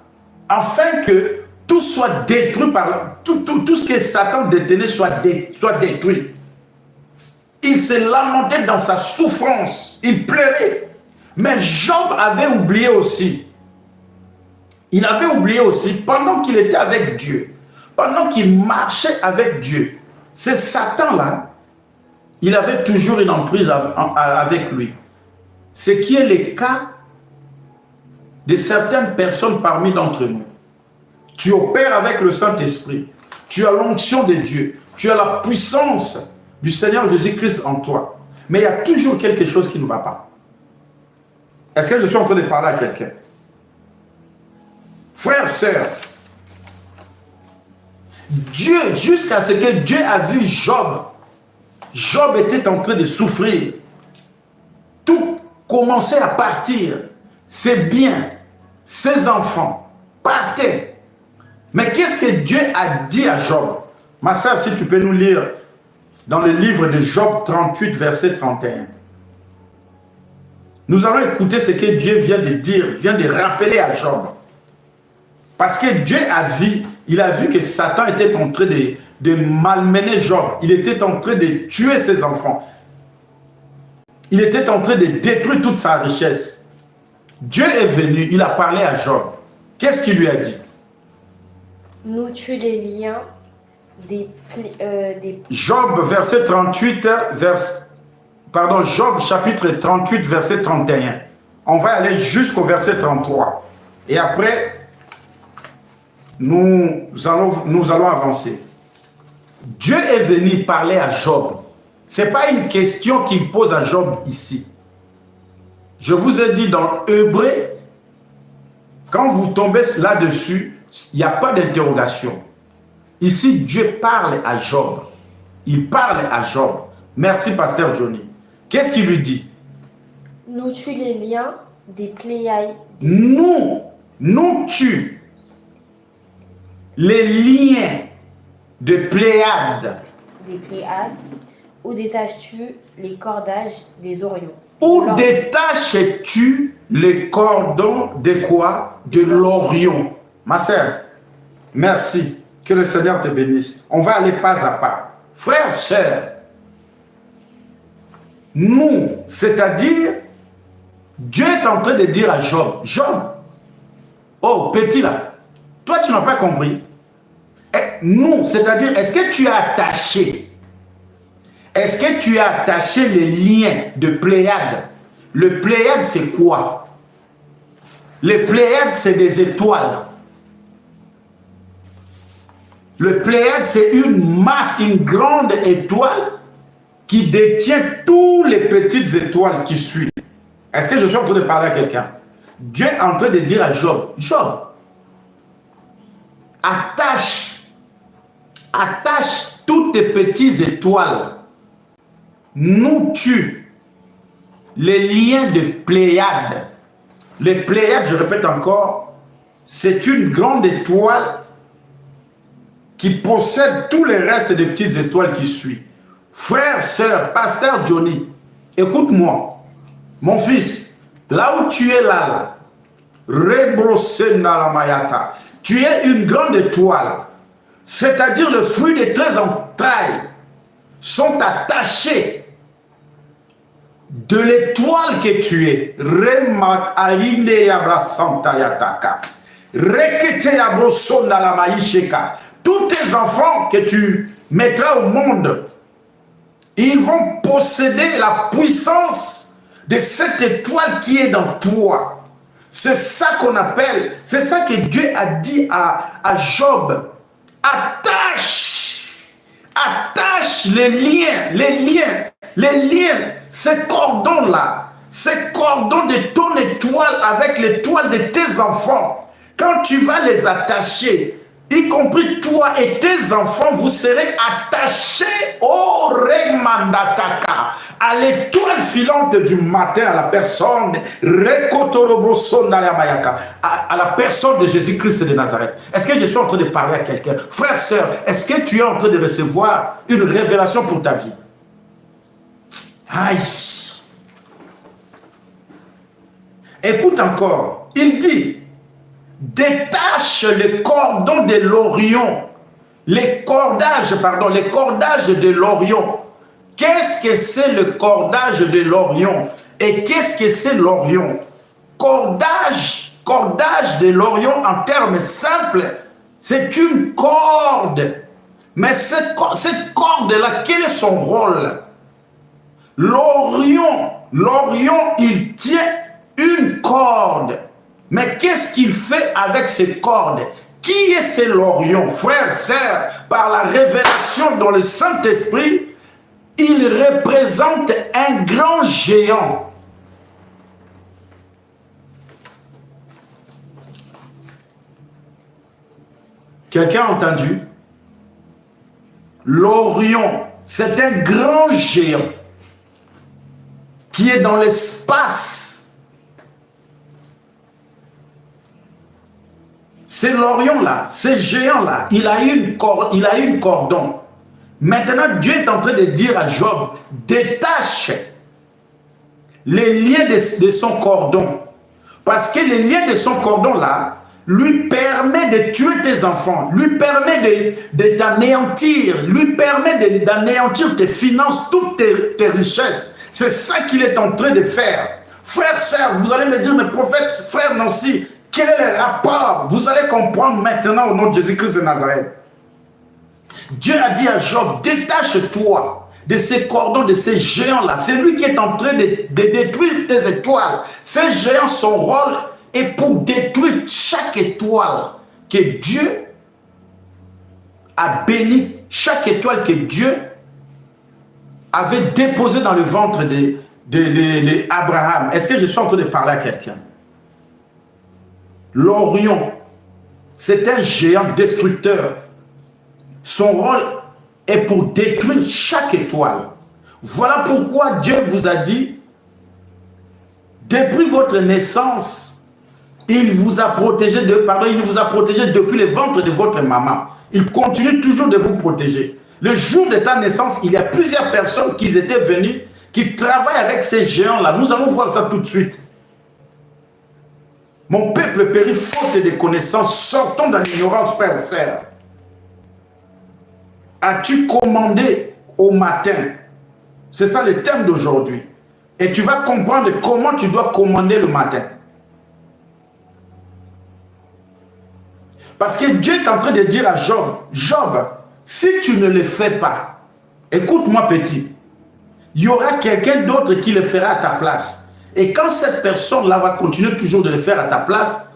afin que tout soit détruit par tout ce que Satan détenait soit détruit. Il s'est lamenté dans sa souffrance, il pleurait. Mais Job avait oublié aussi. Il avait oublié aussi, pendant qu'il était avec Dieu, pendant qu'il marchait avec Dieu, c'est Satan-là, il avait toujours une emprise avec lui. Ce qui est le cas de certaines personnes parmi d'entre nous. Tu opères avec le Saint-Esprit, tu as l'onction de Dieu, tu as la puissance du Seigneur Jésus-Christ en toi. Mais il y a toujours quelque chose qui ne va pas. Est-ce que je suis en train de parler à quelqu'un? Frères, sœurs, Dieu, jusqu'à ce que Dieu a vu Job, Job était en train de souffrir. Tout commençait à partir. Ses biens, ses enfants partaient. Mais qu'est-ce que Dieu a dit à Job? Ma sœur, si tu peux nous lire dans le livre de Job 38, verset 31. Nous allons écouter ce que Dieu vient de dire, vient de rappeler à Job. Parce que Dieu a vu, il a vu que Satan était en train de malmener Job. Il était en train de tuer ses enfants. Il était en train de détruire toute sa richesse. Dieu est venu, il a parlé à Job. Qu'est-ce qu'il lui a dit? Nous tuons les liens des Job, verset 38, Job, chapitre 38, verset 31. On va aller jusqu'au verset 33. Et après, nous allons avancer. Dieu est venu parler à Job. Ce n'est pas une question qu'il pose à Job ici. Je vous ai dit dans Hébreu, quand vous tombez là-dessus, il n'y a pas d'interrogation. Ici, Dieu parle à Job. Il parle à Job. Merci, pasteur Johnny. Qu'est-ce qu'il lui dit? Nous tuons les liens des Pléiades. Nous tuons les liens de Pléiades. Des Pléiades. Où détaches-tu les cordages des orions? Où détaches-tu les cordons de quoi? De l'Orion. Ma sœur, merci. Que le Seigneur te bénisse. On va aller pas à pas. Frères, sœurs, nous, c'est-à-dire, Dieu est en train de dire à Job, Job, oh petit là, toi tu n'as pas compris. Nous, c'est-à-dire, est-ce que tu as attaché les liens de Pléiades? Le Pléiade, c'est quoi? Les Pléiades, c'est des étoiles. Le Pléiade, c'est une masse, une grande étoile qui détient toutes les petites étoiles qui suivent. Est-ce que je suis en train de parler à quelqu'un? Dieu est en train de dire à Job, Job, attache toutes tes petites étoiles. Nous tuons les liens de Pléiades. Les Pléiades, je répète encore, c'est une grande étoile qui possède tous les restes des petites étoiles qui suivent. Frère, sœur, pasteur Johnny, écoute-moi. Mon fils, là où tu es là, tu es une grande étoile. C'est-à-dire le fruit de tes entrailles sont attachés de l'étoile que tu es. Tous tes enfants que tu mettras au monde, ils vont posséder la puissance de cette étoile qui est dans toi. C'est ça qu'on appelle, c'est ça que Dieu a dit à Job. Attache les liens, ces cordons-là, ces cordons de ton étoile avec l'étoile de tes enfants. Quand tu vas les attacher, y compris toi et tes enfants, vous serez attachés au Remandataka, à l'étoile filante du matin, à la personne à la personne de Jésus-Christ de Nazareth. Est-ce que je suis en train de parler à quelqu'un? Frère, sœur, est-ce que tu es en train de recevoir une révélation pour ta vie? Aïe! Écoute encore, il dit, détache les cordons de l'Orient. Les cordages de l'Orient. Qu'est-ce que c'est le cordage de l'Orient? Et qu'est-ce que c'est l'Orient? Cordage de l'Orient en termes simples, c'est une corde. Mais cette corde-là, quel est son rôle? L'Orient, il tient une corde. Mais qu'est-ce qu'il fait avec cette corde? Qui est ce l'Orient? Frères, sœurs, par la révélation dans le Saint-Esprit, il représente un grand géant. Quelqu'un a entendu? L'Orient, c'est un grand géant qui est dans l'espace. C'est l'Orient là, ce géant là, il a une cordon. Maintenant, Dieu est en train de dire à Job, détache les liens de son cordon. Parce que les liens de son cordon là, lui permet de tuer tes enfants, lui permet de t'anéantir, lui permet d'anéantir tes finances, toutes tes richesses. C'est ça qu'il est en train de faire. Frères, sœurs, vous allez me dire, mais prophète, frère Nancy, quel est le rapport? Vous allez comprendre maintenant au nom de Jésus-Christ de Nazareth. Dieu a dit à Job, détache-toi de ces cordons, de ces géants-là. C'est lui qui est en train de détruire tes étoiles. Ces géants, son rôle est pour détruire chaque étoile que Dieu a bénie, chaque étoile que Dieu avait déposée dans le ventre d'Abraham. Est-ce que je suis en train de parler à quelqu'un? L'Orion, c'est un géant destructeur. Son rôle est pour détruire chaque étoile. Voilà pourquoi Dieu vous a dit, depuis votre naissance, il vous a protégé il vous a protégé depuis le ventre de votre maman. Il continue toujours de vous protéger. Le jour de ta naissance, il y a plusieurs personnes qui étaient venues, qui travaillent avec ces géants-là. Nous allons voir ça tout de suite. Mon peuple périt faute de connaissances, sortons dans l'ignorance, frères et sœurs. As-tu commandé au matin? C'est ça le thème d'aujourd'hui. Et tu vas comprendre comment tu dois commander le matin. Parce que Dieu est en train de dire à Job, Job, si tu ne le fais pas, écoute-moi petit, il y aura quelqu'un d'autre qui le fera à ta place. Et quand cette personne-là va continuer toujours de le faire à ta place,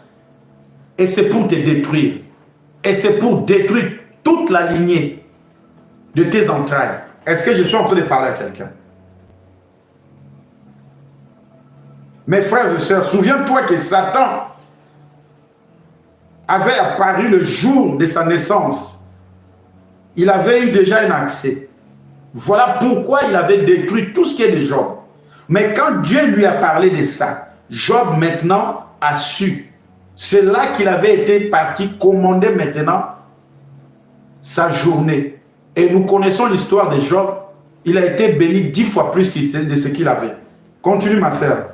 et c'est pour te détruire. Et c'est pour détruire toute la lignée de tes entrailles. Est-ce que je suis en train de parler à quelqu'un? Mes frères et sœurs, souviens-toi que Satan avait apparu le jour de sa naissance. Il avait eu déjà un accès. Voilà pourquoi il avait détruit tout ce qui est de Job. Mais quand Dieu lui a parlé de ça, Job maintenant a su. C'est là qu'il avait été parti commander maintenant sa journée. Et nous connaissons l'histoire de Job. Il a été béni 10 fois plus de ce qu'il avait. Continue ma sœur.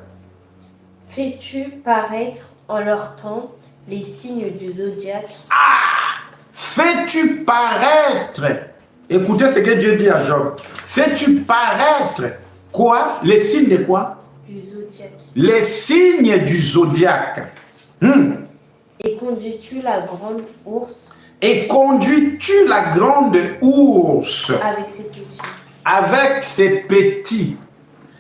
Fais-tu paraître en leur temps les signes du zodiaque? Ah! Fais-tu paraître? Écoutez ce que Dieu dit à Job. Fais-tu paraître quoi? Les signes de quoi? Du zodiaque. Les signes du zodiaque. Et conduis-tu la grande ours? Et conduis-tu la grande ours? Avec ses petits. Avec ses petits.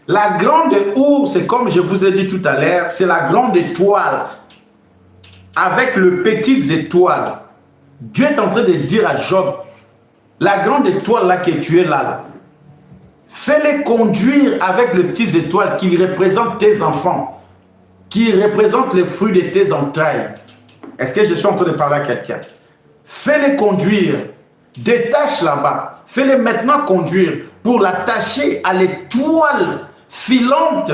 La grande ours, comme je vous ai dit tout à l'heure, c'est la grande étoile. Avec les petites étoiles. Dieu est en train de dire à Job, la grande étoile là que tu es là, fais-les conduire avec les petites étoiles qui représentent tes enfants, qui représentent les fruits de tes entrailles. Est-ce que je suis en train de parler à quelqu'un? Fais-les conduire, détache là-bas, fais-les maintenant conduire pour l'attacher à l'étoile filante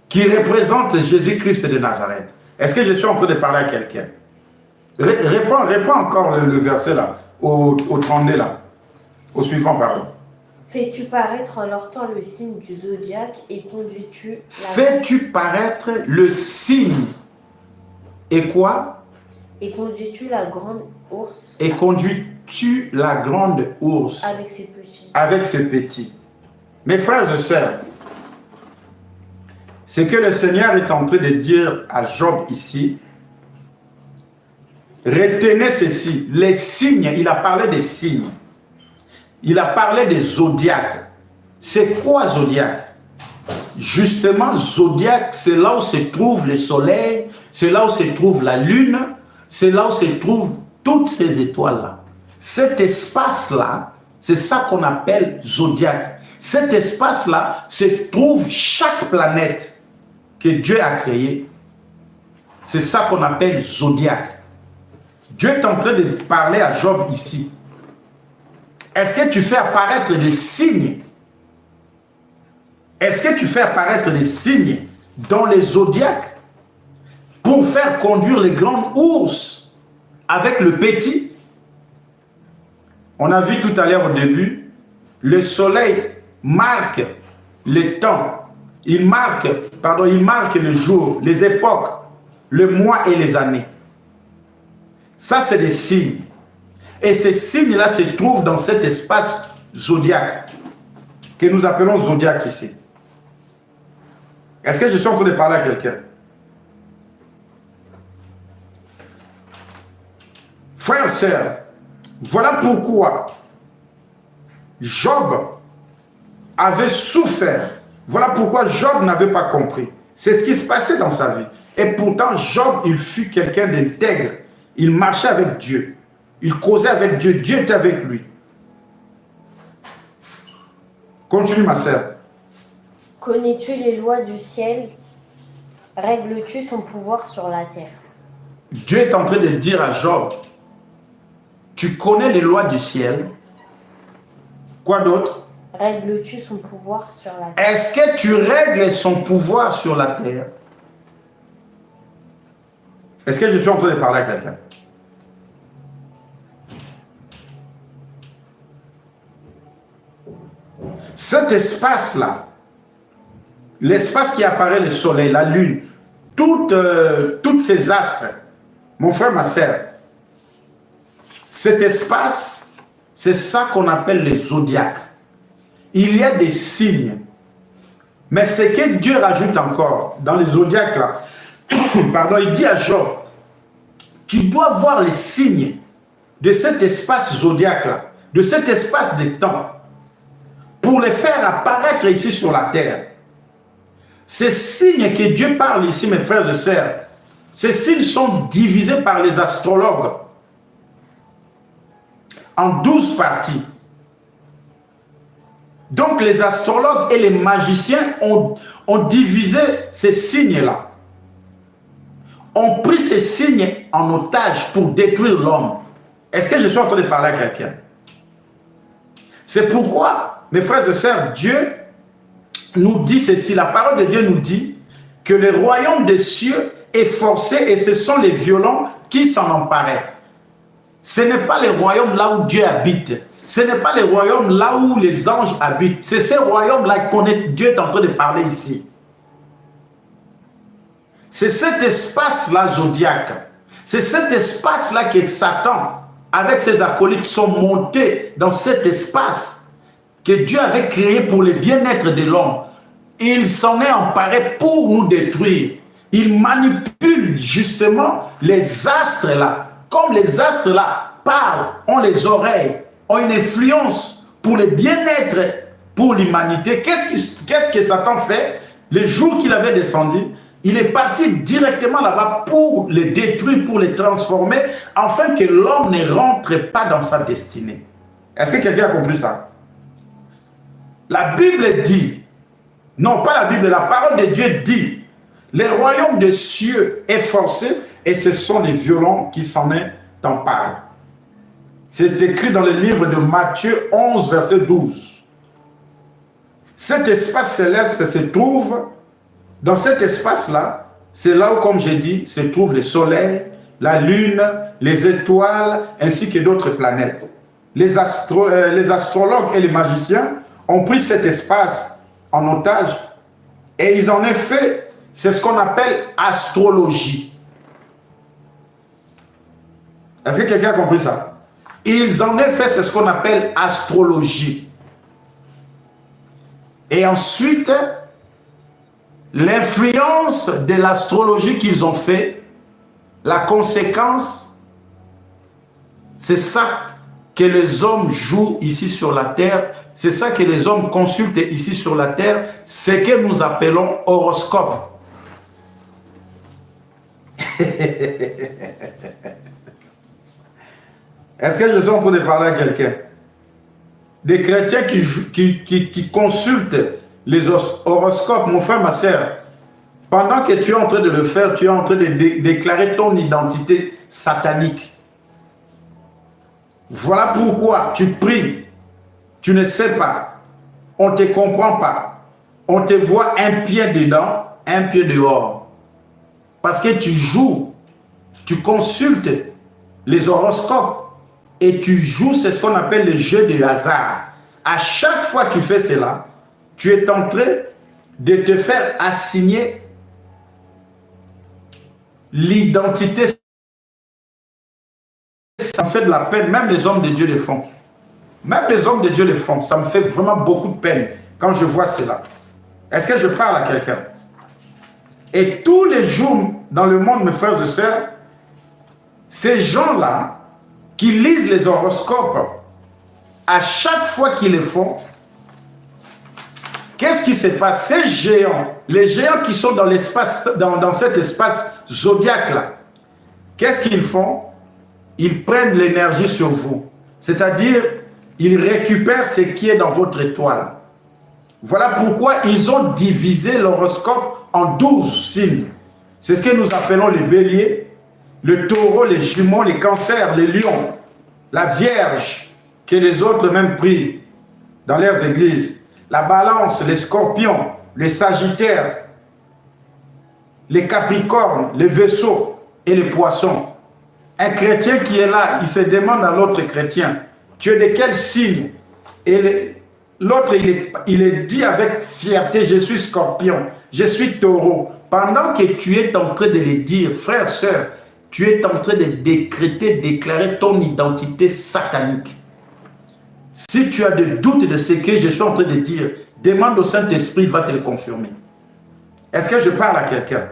qui représente Jésus-Christ de Nazareth. Est-ce que je suis en train de parler à quelqu'un? Réponds encore le verset là, au 32 là, au suivant pardon. Fais-tu paraître en leur temps le signe du zodiaque et conduis-tu la... Fais-tu paraître le signe Et quoi? Et conduis-tu la grande ours Et conduis-tu la grande ours avec ses petits? Avec ses petits. Mes frères et sœurs, ce que le Seigneur est en train de dire à Job ici, retenez ceci, les signes, il a parlé des signes. Il a parlé des zodiaques. C'est quoi zodiaque? Justement, zodiaque, c'est là où se trouve le soleil, c'est là où se trouve la lune, c'est là où se trouvent toutes ces étoiles-là. Cet espace-là, c'est ça qu'on appelle zodiaque. Cet espace-là se trouve chaque planète que Dieu a créée. C'est ça qu'on appelle zodiaque. Dieu est en train de parler à Job ici. Est-ce que tu fais apparaître des signes? Est-ce que tu fais apparaître des signes dans les zodiaques pour faire conduire les grandes ours avec le petit? On a vu tout à l'heure au début, le soleil marque le temps. Il marque le jour, les époques, le mois et les années. Ça, c'est des signes. Et ces signes-là se trouvent dans cet espace zodiaque que nous appelons zodiaque ici. Est-ce que je suis en train de parler à quelqu'un? Frères et sœurs, voilà pourquoi Job avait souffert. Voilà pourquoi Job n'avait pas compris. C'est ce qui se passait dans sa vie. Et pourtant, Job, il fut quelqu'un d'intègre. Il marchait avec Dieu. Il causait avec Dieu. Dieu était avec lui. Continue, ma sœur. Connais-tu les lois du ciel? Règles-tu son pouvoir sur la terre? Dieu est en train de dire à Job, tu connais les lois du ciel. Quoi d'autre? Règles-tu son pouvoir sur la terre? Est-ce que tu règles son pouvoir sur la terre? Est-ce que je suis en train de parler à quelqu'un? Cet espace-là, l'espace qui apparaît, le soleil, la lune, toutes ces astres, mon frère, ma soeur, cet espace, c'est ça qu'on appelle les zodiaques. Il y a des signes. Mais ce que Dieu rajoute encore dans les zodiaques là, pardon, il dit à Job, tu dois voir les signes de cet espace zodiaque là, de cet espace de temps, pour les faire apparaître ici sur la terre. Ces signes que Dieu parle ici, mes frères et sœurs, ces signes sont divisés par les astrologues en 12 parties. Donc les astrologues et les magiciens ont divisé ces signes-là. Ont pris ces signes en otage pour détruire l'homme. Est-ce que je suis en train de parler à quelqu'un? C'est pourquoi, mes frères et sœurs, Dieu nous dit ceci. La parole de Dieu nous dit que le royaume des cieux est forcé et ce sont les violents qui s'en emparaient. Ce n'est pas le royaume là où Dieu habite. Ce n'est pas le royaume là où les anges habitent. C'est ce royaume-là qu'on est, Dieu est en train de parler ici. C'est cet espace-là zodiaque. C'est cet espace-là que Satan, avec ses acolytes, sont montés dans cet espace que Dieu avait créé pour le bien-être de l'homme. Il s'en est emparé pour nous détruire. Il manipule justement les astres là. Comme les astres là parlent, ont les oreilles, ont une influence pour le bien-être, pour l'humanité. Qu'est-ce que Satan fait? Le jour qu'il avait descendu, il est parti directement là-bas pour les détruire, pour les transformer, afin que l'homme ne rentre pas dans sa destinée. Est-ce que quelqu'un a compris ça? La Bible dit, non pas la Bible, la parole de Dieu dit, le royaume des cieux est forcé et ce sont les violents qui s'en emparent. C'est écrit dans le livre de Matthieu 11, verset 12. Cet espace céleste se trouve, dans cet espace-là, c'est là où, comme j'ai dit, se trouve le soleil, la lune, les étoiles, ainsi que d'autres planètes. Les astrologues et les magiciens ont pris cet espace en otage et ils en ont fait, c'est ce qu'on appelle astrologie. Est-ce que quelqu'un a compris ça? Ils en ont fait ce qu'on appelle astrologie. Et ensuite, l'influence de l'astrologie qu'ils ont fait, la conséquence, c'est ça que les hommes jouent ici sur la terre, c'est ça que les hommes consultent ici sur la terre, c'est que nous appelons horoscope. Est-ce que je suis en train de parler à quelqu'un? Des chrétiens qui consultent les horoscopes, mon frère, ma soeur, pendant que tu es en train de le faire, tu es en train de déclarer ton identité satanique. Voilà pourquoi tu pries, tu ne sais pas, on ne te comprend pas, on te voit un pied dedans, un pied dehors. Parce que tu joues, tu consultes les horoscopes et tu joues, c'est ce qu'on appelle le jeu de hasard. À chaque fois que tu fais cela, tu es en train de te faire assigner l'identité. Ça me fait de la peine, même les hommes de Dieu le font. Même les hommes de Dieu le font. Ça me fait vraiment beaucoup de peine quand je vois cela. Est-ce que je parle à quelqu'un? Et tous les jours dans le monde, mes frères et sœurs, ces gens-là qui lisent les horoscopes, à chaque fois qu'ils le font, qu'est-ce qui se passe? Ces géants, les géants qui sont dans l'espace, dans cet espace zodiaque-là, qu'est-ce qu'ils font? Ils prennent l'énergie sur vous. C'est-à-dire, ils récupèrent ce qui est dans votre étoile. Voilà pourquoi ils ont divisé l'horoscope en 12 signes. C'est ce que nous appelons les béliers, le taureau, les jumeaux, les cancers, les lions, la vierge, que les autres même prient dans leurs églises, la balance, les scorpions, les sagittaires, les capricornes, les verseaux et les poissons. Un chrétien qui est là, il se demande à l'autre chrétien, tu es de quel signe? Et l'autre, il est dit avec fierté, je suis scorpion, je suis taureau. Pendant que tu es en train de le dire, frère, sœur, tu es en train de décréter, déclarer ton identité satanique. Si tu as des doutes de ce que je suis en train de dire, demande au Saint-Esprit, il va te le confirmer. Est-ce que je parle à quelqu'un?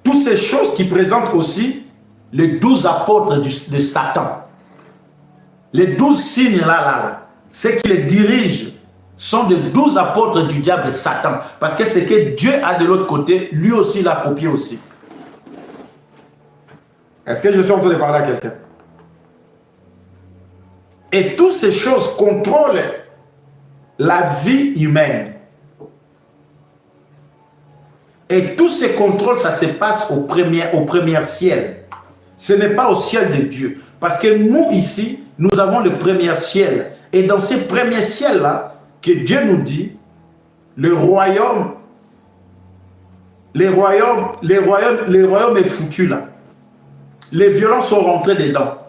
Toutes ces choses qui présentent aussi les 12 apôtres de Satan. Les 12 signes là, ceux qui les dirigent sont les 12 apôtres du diable Satan. Parce que ce que Dieu a de l'autre côté, lui aussi l'a copié aussi. Est-ce que je suis en train de parler à quelqu'un? Et toutes ces choses contrôlent la vie humaine. Et tous ces contrôles, ça se passe au premier ciel. Ce n'est pas au ciel de Dieu. Parce que nous, ici, nous avons le premier ciel. Et dans ces premiers ciels-là, que Dieu nous dit, le royaume est foutu là. Les violents sont rentrés dedans.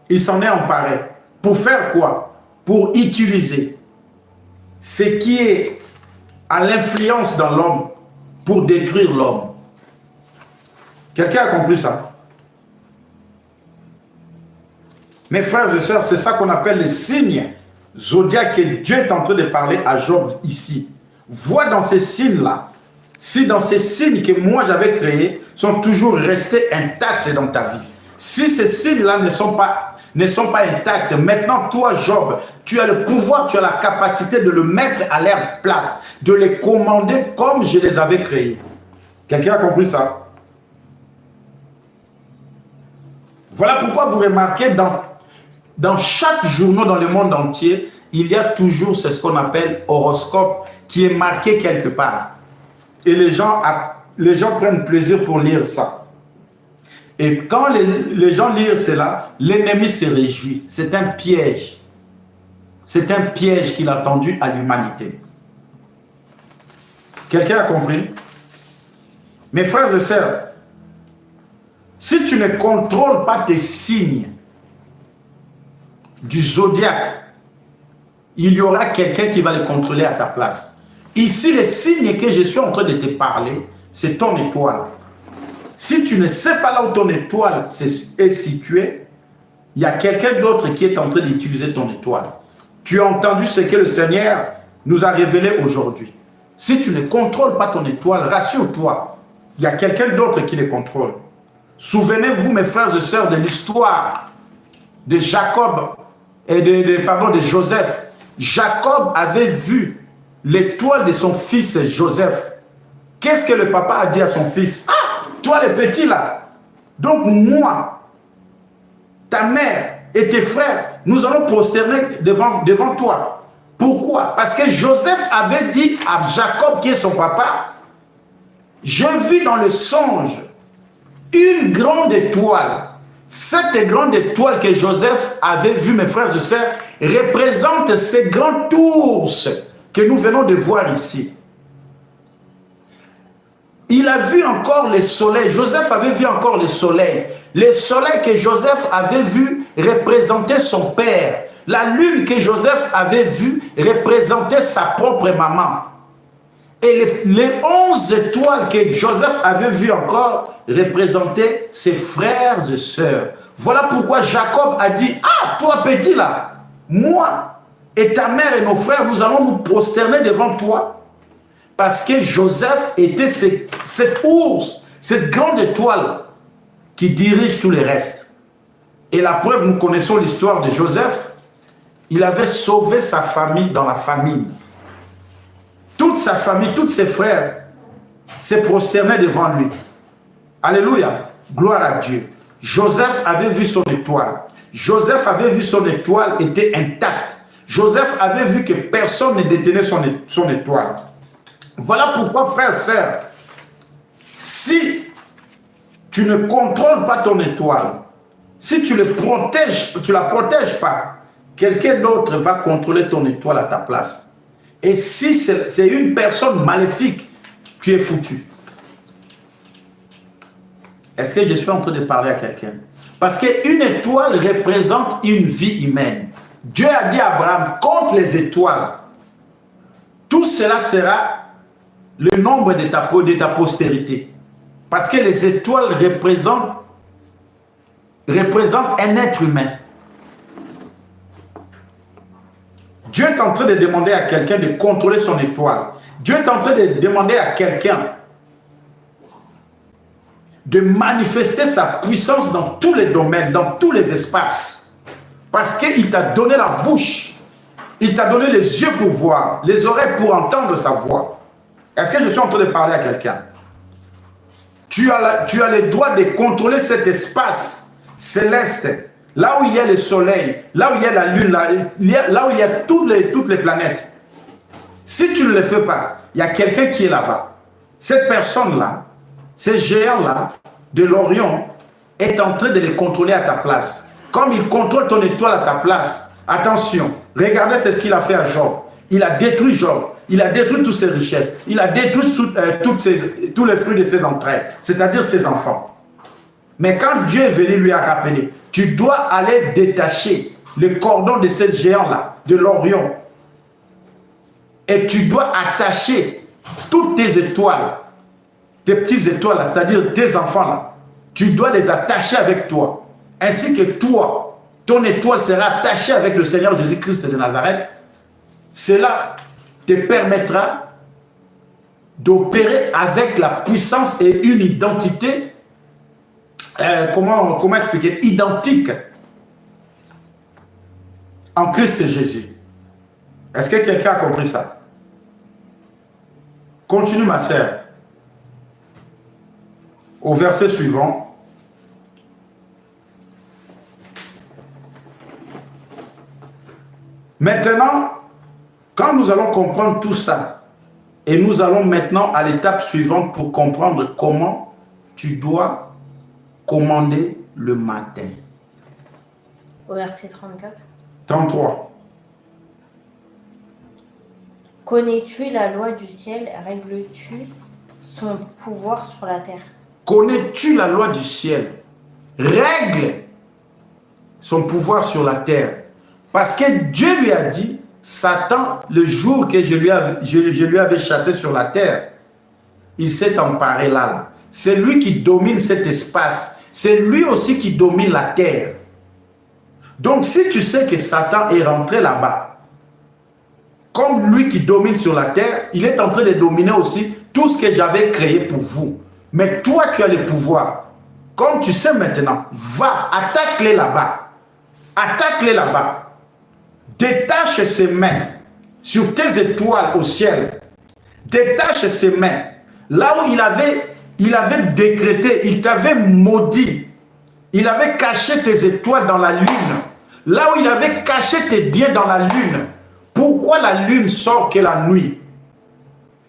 Il s'en est emparé. Pour faire quoi? Pour utiliser ce qui est à l'influence dans l'homme pour détruire l'homme. Quelqu'un a compris ça? Mes frères et sœurs, c'est ça qu'on appelle les signes zodiaques que Dieu est en train de parler à Job ici. Vois dans ces signes-là, si dans ces signes que moi j'avais créés sont toujours restés intacts dans ta vie. Si ces signes-là ne sont pas intacts, maintenant toi Job, tu as le pouvoir, tu as la capacité de le mettre à leur place, de les commander comme je les avais créés. Quelqu'un a compris ça? Voilà pourquoi vous remarquez dans chaque journal dans le monde entier, il y a toujours ce qu'on appelle horoscope qui est marqué quelque part. Et les gens prennent plaisir pour lire ça. Et quand les gens lisent cela, l'ennemi se réjouit. C'est un piège. C'est un piège qu'il a tendu à l'humanité. Quelqu'un a compris? Mes frères et sœurs, si tu ne contrôles pas tes signes du zodiaque, il y aura quelqu'un qui va les contrôler à ta place. Ici, les signes que je suis en train de te parler, c'est ton étoile. Si tu ne sais pas là où ton étoile est située, il y a quelqu'un d'autre qui est en train d'utiliser ton étoile. Tu as entendu ce que le Seigneur nous a révélé aujourd'hui. Si tu ne contrôles pas ton étoile, rassure-toi, il y a quelqu'un d'autre qui les contrôle. Souvenez-vous, mes frères et sœurs, de l'histoire de Jacob et de Joseph. Jacob avait vu l'étoile de son fils Joseph. Qu'est-ce que le papa a dit à son fils? Ah, toi le petit là, donc moi, ta mère et tes frères, nous allons prosterner devant toi. Pourquoi? Parce que Joseph avait dit à Jacob, qui est son papa, je vis dans le songe une grande étoile. Cette grande étoile que Joseph avait vue, mes frères et sœurs, représente ces grands ours que nous venons de voir ici. Il a vu encore le soleil. Joseph avait vu encore le soleil. Le soleil que Joseph avait vu représentait son père. La lune que Joseph avait vue représentait sa propre maman. Et les 11 étoiles que Joseph avait vues encore représentaient ses frères et sœurs. Voilà pourquoi Jacob a dit, ah, toi petit là, moi et ta mère et nos frères, nous allons nous prosterner devant toi. Parce que Joseph était cet ours, cette grande étoile qui dirige tout le reste. Et la preuve, nous connaissons l'histoire de Joseph. Il avait sauvé sa famille dans la famine. Toute sa famille, tous ses frères se prosternaient devant lui. Alléluia, gloire à Dieu. Joseph avait vu son étoile. Joseph avait vu son étoile était intacte. Joseph avait vu que personne ne détenait son étoile. Voilà pourquoi, frères et sœurs, si tu ne contrôles pas ton étoile, si tu la protèges pas, quelqu'un d'autre va contrôler ton étoile à ta place. Et si c'est une personne maléfique, tu es foutu. Est-ce que je suis en train de parler à quelqu'un? Parce qu'une étoile représente une vie humaine. Dieu a dit à Abraham, compte les étoiles. Tout cela sera le nombre de ta postérité. Parce que les étoiles représentent un être humain. Dieu est en train de demander à quelqu'un de contrôler son étoile. Dieu est en train de demander à quelqu'un de manifester sa puissance dans tous les domaines, dans tous les espaces. Parce qu'il t'a donné la bouche, il t'a donné les yeux pour voir, les oreilles pour entendre sa voix. Est-ce que je suis en train de parler à quelqu'un? Tu as le droit de contrôler cet espace céleste, là où il y a le soleil, là où il y a la lune, là où il y a toutes les planètes. Si tu ne le fais pas, il y a quelqu'un qui est là-bas. Cette personne-là, ce géant-là de l'Orient est en train de les contrôler à ta place. Comme il contrôle ton étoile à ta place, attention, regardez ce qu'il a fait à Job. Il a détruit Job. Il a détruit toutes ses richesses. Il a détruit tous les fruits de ses entrailles, c'est-à-dire ses enfants. Mais quand Dieu est venu lui a rappelé, tu dois aller détacher le cordon de ce géant-là, de l'Orient. Et tu dois attacher toutes tes étoiles, tes petites étoiles, c'est-à-dire tes enfants-là. Tu dois les attacher avec toi. Ainsi que toi, ton étoile sera attachée avec le Seigneur Jésus-Christ de Nazareth. Cela te permettra d'opérer avec la puissance et une identité, comment expliquer, identique en Christ Jésus. Est-ce que quelqu'un a compris ça? Continue ma sœur. Au verset suivant. Maintenant, quand nous allons comprendre tout ça, et nous allons maintenant à l'étape suivante pour comprendre comment tu dois commander le matin. Au verset 34. 33. Connais-tu la loi du ciel? Règles-tu son pouvoir sur la terre? Connais-tu la loi du ciel? Règle son pouvoir sur la terre. Parce que Dieu lui a dit, Satan, le jour que je lui avais chassé sur la terre, il s'est emparé là. c'est lui qui domine cet espace. C'est lui aussi qui domine la terre. Donc si tu sais que Satan est rentré là-bas, comme lui qui domine sur la terre, il est en train de dominer aussi tout ce que j'avais créé pour vous. Mais toi, tu as le pouvoir. Comme tu sais maintenant, va, attaque-les là-bas. Attaque-les là-bas. Détache ses mains sur tes étoiles au ciel. Détache ses mains. Là où il avait décrété, il t'avait maudit. Il avait caché tes étoiles dans la lune. Là où il avait caché tes biens dans la lune. Pourquoi la lune sort que la nuit?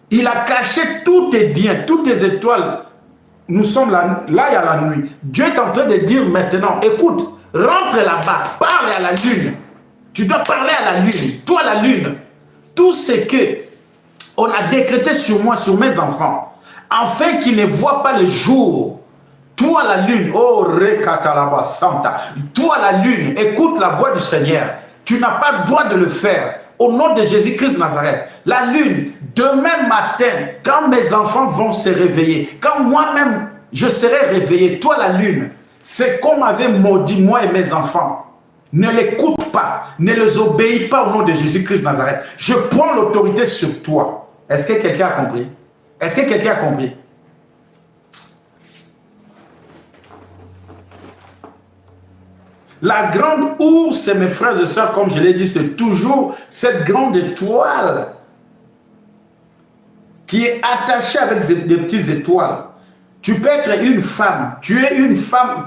Il a caché tous tes biens, toutes tes étoiles. Nous sommes là, il y a la nuit. Dieu est en train de dire maintenant, écoute, rentre là-bas, parle à la lune. Tu dois parler à la lune, toi la lune. Tout ce que on a décrété sur moi, sur mes enfants, afin qu'ils ne voient pas le jour. Toi la lune, oh Rekatalaba Santa, toi la lune, écoute la voix du Seigneur. Tu n'as pas le droit de le faire. Au nom de Jésus-Christ Nazareth, la lune, demain matin, quand mes enfants vont se réveiller, quand moi-même je serai réveillé, toi la lune, c'est qu'on m'avait maudit, moi et mes enfants. Ne l'écoute pas, ne les obéis pas au nom de Jésus-Christ Nazareth. Je prends l'autorité sur toi. Est-ce que quelqu'un a compris? Est-ce que quelqu'un a compris? La grande ours, mes frères et sœurs, comme je l'ai dit, c'est toujours cette grande étoile qui est attachée avec des petites étoiles. Tu peux être une femme, tu es une femme,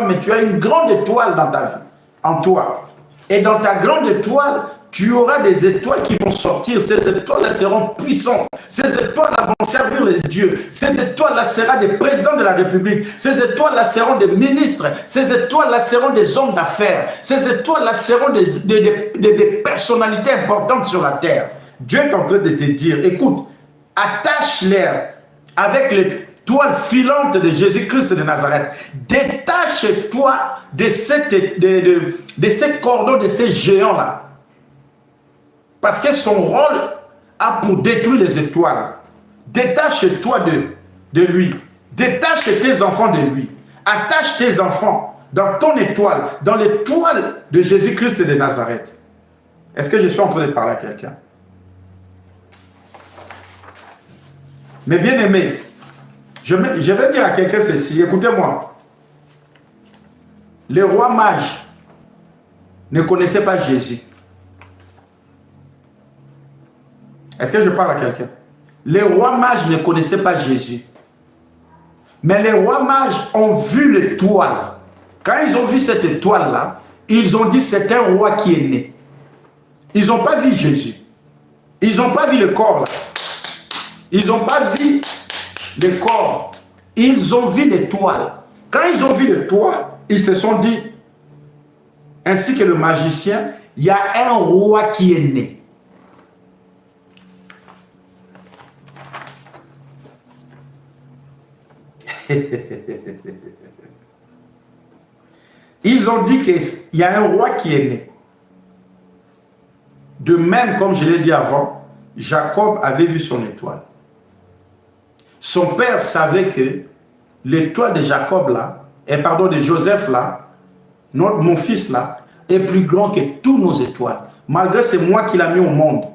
mais tu as une grande étoile dans ta vie, en toi. Et dans ta grande étoile, tu auras des étoiles qui vont sortir. Ces étoiles-là seront puissantes. Ces étoiles-là vont servir les dieux. Ces étoiles-là seront des présidents de la République. Ces étoiles-là seront des ministres. Ces étoiles-là seront des hommes d'affaires. Ces étoiles-là seront des personnalités importantes sur la terre. Dieu est en train de te dire, écoute, attache-les avec les toiles filantes de Jésus-Christ de Nazareth. Détache-toi de ces cordons, de ces géants-là. Parce que son rôle a pour détruire les étoiles. Détache-toi de lui. Détache tes enfants de lui. Attache tes enfants dans ton étoile, dans l'étoile de Jésus-Christ de Nazareth. Est-ce que je suis en train de parler à quelqu'un? Mais bien aimé, je vais dire à quelqu'un ceci, écoutez-moi. Les rois mages ne connaissaient pas Jésus. Est-ce que je parle à quelqu'un? Les rois mages ne connaissaient pas Jésus. Mais les rois mages ont vu l'étoile. Quand ils ont vu cette étoile-là, ils ont dit c'est un roi qui est né. Ils n'ont pas vu Jésus. Ils n'ont pas vu le corps là. Ils n'ont pas vu le corps. Ils ont vu l'étoile. Quand ils ont vu l'étoile, ils se sont dit, ainsi que le magicien, il y a un roi qui est né. Ils ont dit qu'il y a un roi qui est né. De même, comme je l'ai dit avant, Jacob avait vu son étoile. Son père savait que l'étoile de Jacob là, de Joseph là, mon fils là, est plus grand que tous nos étoiles. Malgré c'est moi qui l'ai mis au monde.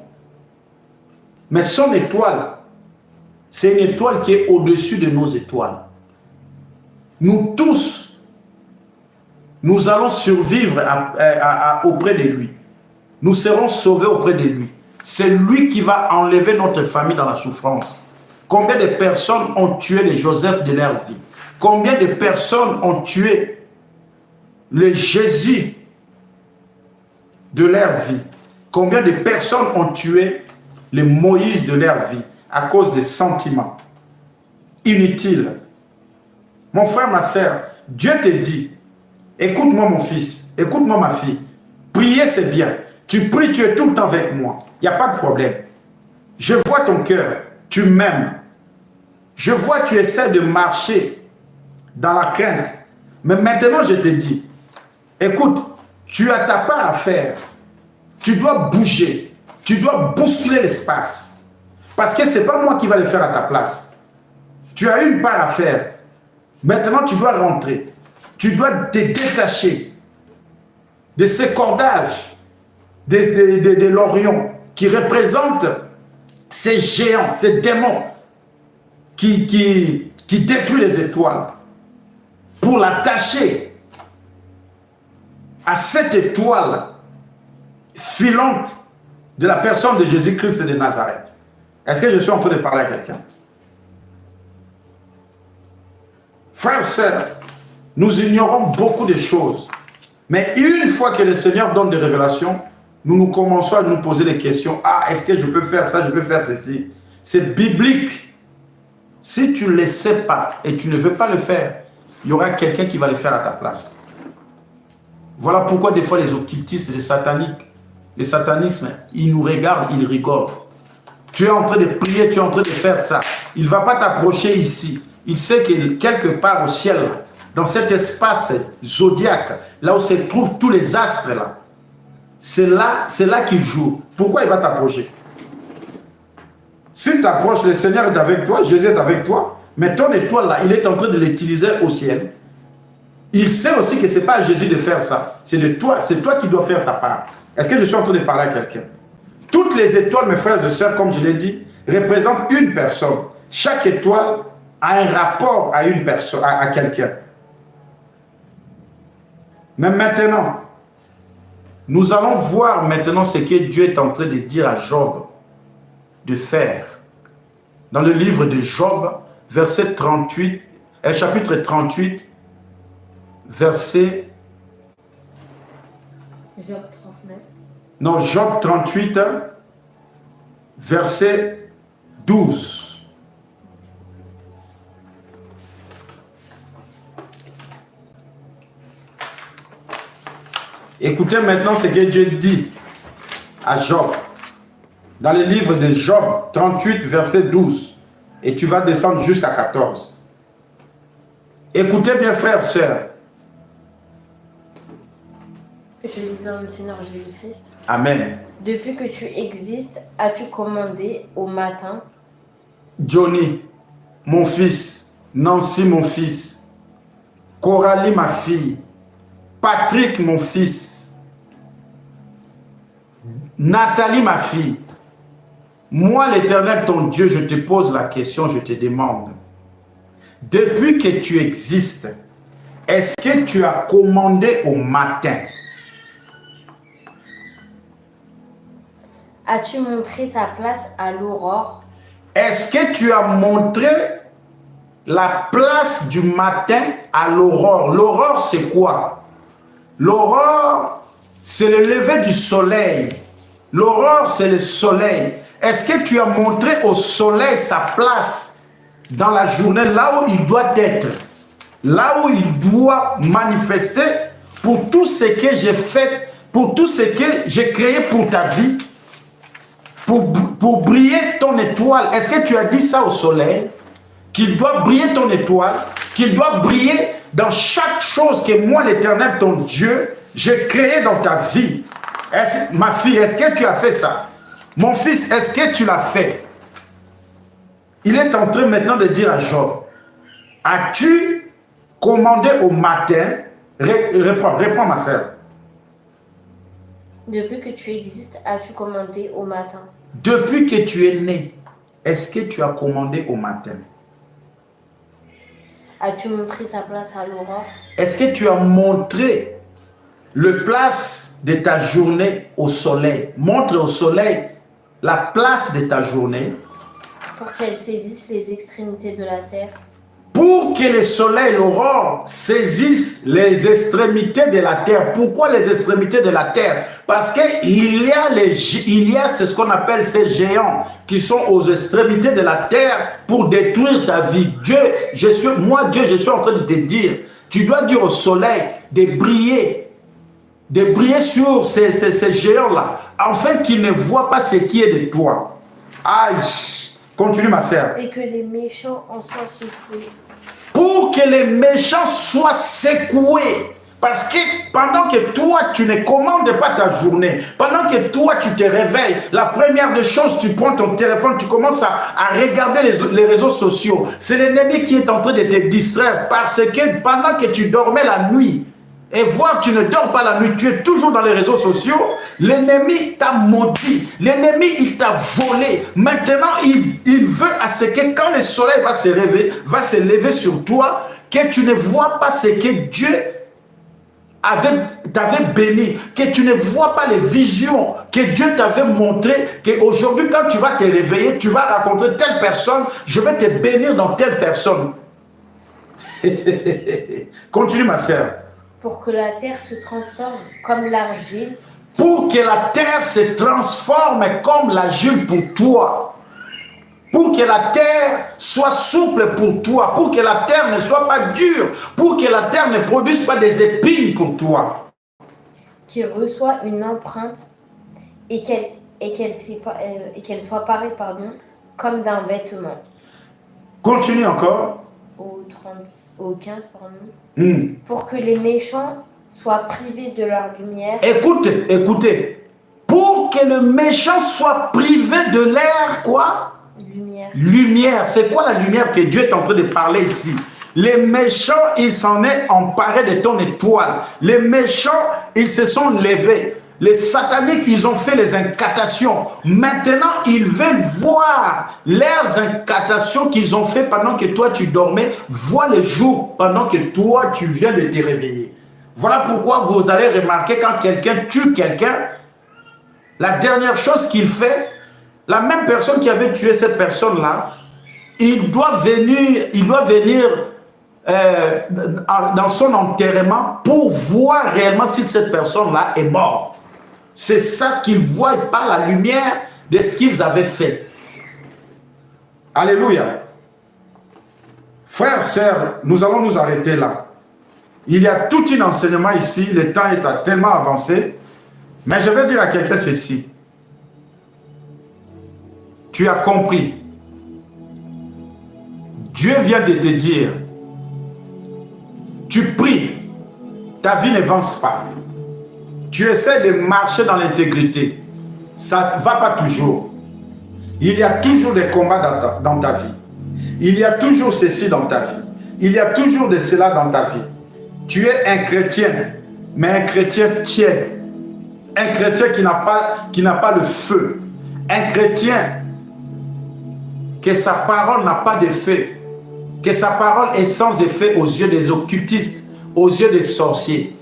Mais son étoile, c'est une étoile qui est au-dessus de nos étoiles. Nous tous, nous allons survivre auprès de lui. Nous serons sauvés auprès de lui. C'est lui qui va enlever notre famille dans la souffrance. Combien de personnes ont tué les Joseph de leur vie? Combien de personnes ont tué le Jésus de leur vie? Combien de personnes ont tué le Moïse de leur vie à cause des sentiments inutiles? Mon frère, ma soeur, Dieu te dit, écoute-moi mon fils, écoute-moi ma fille, prier c'est bien. Tu pries, tu es tout le temps avec moi. Il n'y a pas de problème. Je vois ton cœur, tu m'aimes. Je vois tu essaies de marcher dans la crainte. Mais maintenant je te dis, écoute, tu as ta part à faire. Tu dois bouger. Tu dois bousculer l'espace. Parce que ce n'est pas moi qui va le faire à ta place. Tu as une part à faire. Maintenant, tu dois rentrer. Tu dois te détacher de ces cordages, de l'Orion, qui représentent ces géants, ces démons qui détruisent les étoiles, pour l'attacher à cette étoile filante de la personne de Jésus-Christ de Nazareth. Est-ce que je suis en train de parler à quelqu'un? Frères et sœurs, nous ignorons beaucoup de choses. Mais une fois que le Seigneur donne des révélations, nous commençons à nous poser des questions. Ah, est-ce que je peux faire ça, je peux faire ceci? C'est biblique. Si tu ne le sais pas et tu ne veux pas le faire, il y aura quelqu'un qui va le faire à ta place. Voilà pourquoi des fois les occultistes, les sataniques, les satanismes, ils nous regardent, ils rigolent. Tu es en train de prier, tu es en train de faire ça. Il ne va pas t'approcher ici. Il sait que quelque part au ciel, dans cet espace zodiaque, là où se trouvent tous les astres, là, c'est là qu'il joue. Pourquoi il va t'approcher? S'il t'approche, le Seigneur est avec toi, Jésus est avec toi, mais ton étoile là, il est en train de l'utiliser au ciel. Il sait aussi que ce n'est pas à Jésus de faire ça. C'est toi qui dois faire ta part. Est-ce que je suis en train de parler à quelqu'un? Toutes les étoiles, mes frères et sœurs, comme je l'ai dit, représentent une personne. Chaque étoile a un rapport à une personne, à quelqu'un. Mais maintenant, nous allons voir maintenant ce que Dieu est en train de dire à Job de faire. Dans le livre de Job, verset 38, chapitre 38, verset... Job 39. Non, Job 38, verset 12. Écoutez maintenant ce que Dieu dit à Job. Dans le livre de Job 38, verset 12. Et tu vas descendre jusqu'à 14. Écoutez bien, frères, sœurs. Je dis dans le Seigneur Jésus-Christ. Amen. Depuis que tu existes, as-tu commandé au matin? Johnny, mon fils. Nancy, mon fils. Coralie, ma fille. Patrick, mon fils. Nathalie, ma fille. Moi, l'Éternel, ton Dieu, je te pose la question, je te demande. Depuis que tu existes, est-ce que tu as commandé au matin? As-tu montré sa place à l'aurore? Est-ce que tu as montré la place du matin à l'aurore? L'aurore, c'est quoi? L'aurore, c'est le lever du soleil. L'aurore, c'est le soleil. Est-ce que tu as montré au soleil sa place dans la journée, là où il doit être, là où il doit manifester pour tout ce que j'ai fait, pour tout ce que j'ai créé pour ta vie, pour briller ton étoile? Est-ce que tu as dit ça au soleil? Qu'il doit briller ton étoile, qu'il doit briller dans chaque chose que moi, l'Éternel, ton Dieu, j'ai créé dans ta vie. Ma fille, est-ce que tu as fait ça? Mon fils, est-ce que tu l'as fait? Il est en train maintenant de dire à Job, as-tu commandé au matin? Réponds ma sœur. Depuis que tu existes, as-tu commandé au matin? Depuis que tu es né, est-ce que tu as commandé au matin? As-tu montré sa place à l'aurore? Est-ce que tu as montré le place de ta journée au soleil? Montre au soleil la place de ta journée. Pour qu'elle saisisse les extrémités de la terre. Pour que le soleil, l'aurore, saisisse les extrémités de la terre. Pourquoi les extrémités de la terre? Parce qu'il y a ce qu'on appelle ces géants qui sont aux extrémités de la terre pour détruire ta vie. Dieu, je suis en train de te dire, tu dois dire au soleil de briller sur ces géants-là, afin qu'ils ne voient pas ce qui est de toi. Aïe! Continue, ma sœur. Et que les méchants en soient secoués. Pour que les méchants soient secoués. Parce que pendant que toi, tu ne commandes pas ta journée, pendant que toi, tu te réveilles, la première des choses, tu prends ton téléphone, tu commences à regarder les réseaux sociaux. C'est l'ennemi qui est en train de te distraire parce que pendant que tu dormais la nuit, et voir tu ne dors pas la nuit, tu es toujours dans les réseaux sociaux, l'ennemi t'a maudit, l'ennemi il t'a volé. Maintenant, il veut à ce que quand le soleil va se lever sur toi, que tu ne vois pas ce que Dieu t'avait béni, que tu ne vois pas les visions que Dieu t'avait montré, qu'aujourd'hui quand tu vas te réveiller, tu vas rencontrer telle personne, je vais te bénir dans telle personne. Continue ma sœur. Pour que la terre se transforme comme l'argile. Pour que la terre se transforme comme l'argile pour toi. Pour que la terre soit souple pour toi. Pour que la terre ne soit pas dure. Pour que la terre ne produise pas des épines pour toi. Qui reçoit une empreinte et qu'elle soit parée comme d'un vêtement. Continue encore. Au 15, pardon. Pour que les méchants soient privés de leur lumière. Écoutez. Pour que le méchant soit privé de l'air, quoi? Lumière. C'est quoi la lumière que Dieu est en train de parler ici? Les méchants, ils s'en est emparés de ton étoile. Les méchants, ils se sont levés. Les sataniques, ils ont fait les incantations. Maintenant, ils veulent voir leurs incantations qu'ils ont fait pendant que toi, tu dormais. Vois le jour pendant que toi, tu viens de te réveiller. Voilà pourquoi vous allez remarquer quand quelqu'un tue quelqu'un, la dernière chose qu'il fait, la même personne qui avait tué cette personne-là, il doit venir dans son enterrement pour voir réellement si cette personne-là est morte. C'est ça qu'ils voient par la lumière de ce qu'ils avaient fait. Alléluia. Frères, sœurs, nous allons nous arrêter là. Il y a tout un enseignement ici, le temps est tellement avancé. Mais je vais dire à quelqu'un ceci. Tu as compris. Dieu vient de te dire, tu pries, ta vie n'avance pas. Tu essaies de marcher dans l'intégrité. Ça ne va pas toujours. Il y a toujours des combats dans ta vie. Il y a toujours ceci dans ta vie. Il y a toujours de cela dans ta vie. Tu es un chrétien, mais un chrétien tiède. Un chrétien qui n'a pas le feu. Un chrétien que sa parole n'a pas d'effet. Que sa parole est sans effet aux yeux des occultistes, aux yeux des sorciers.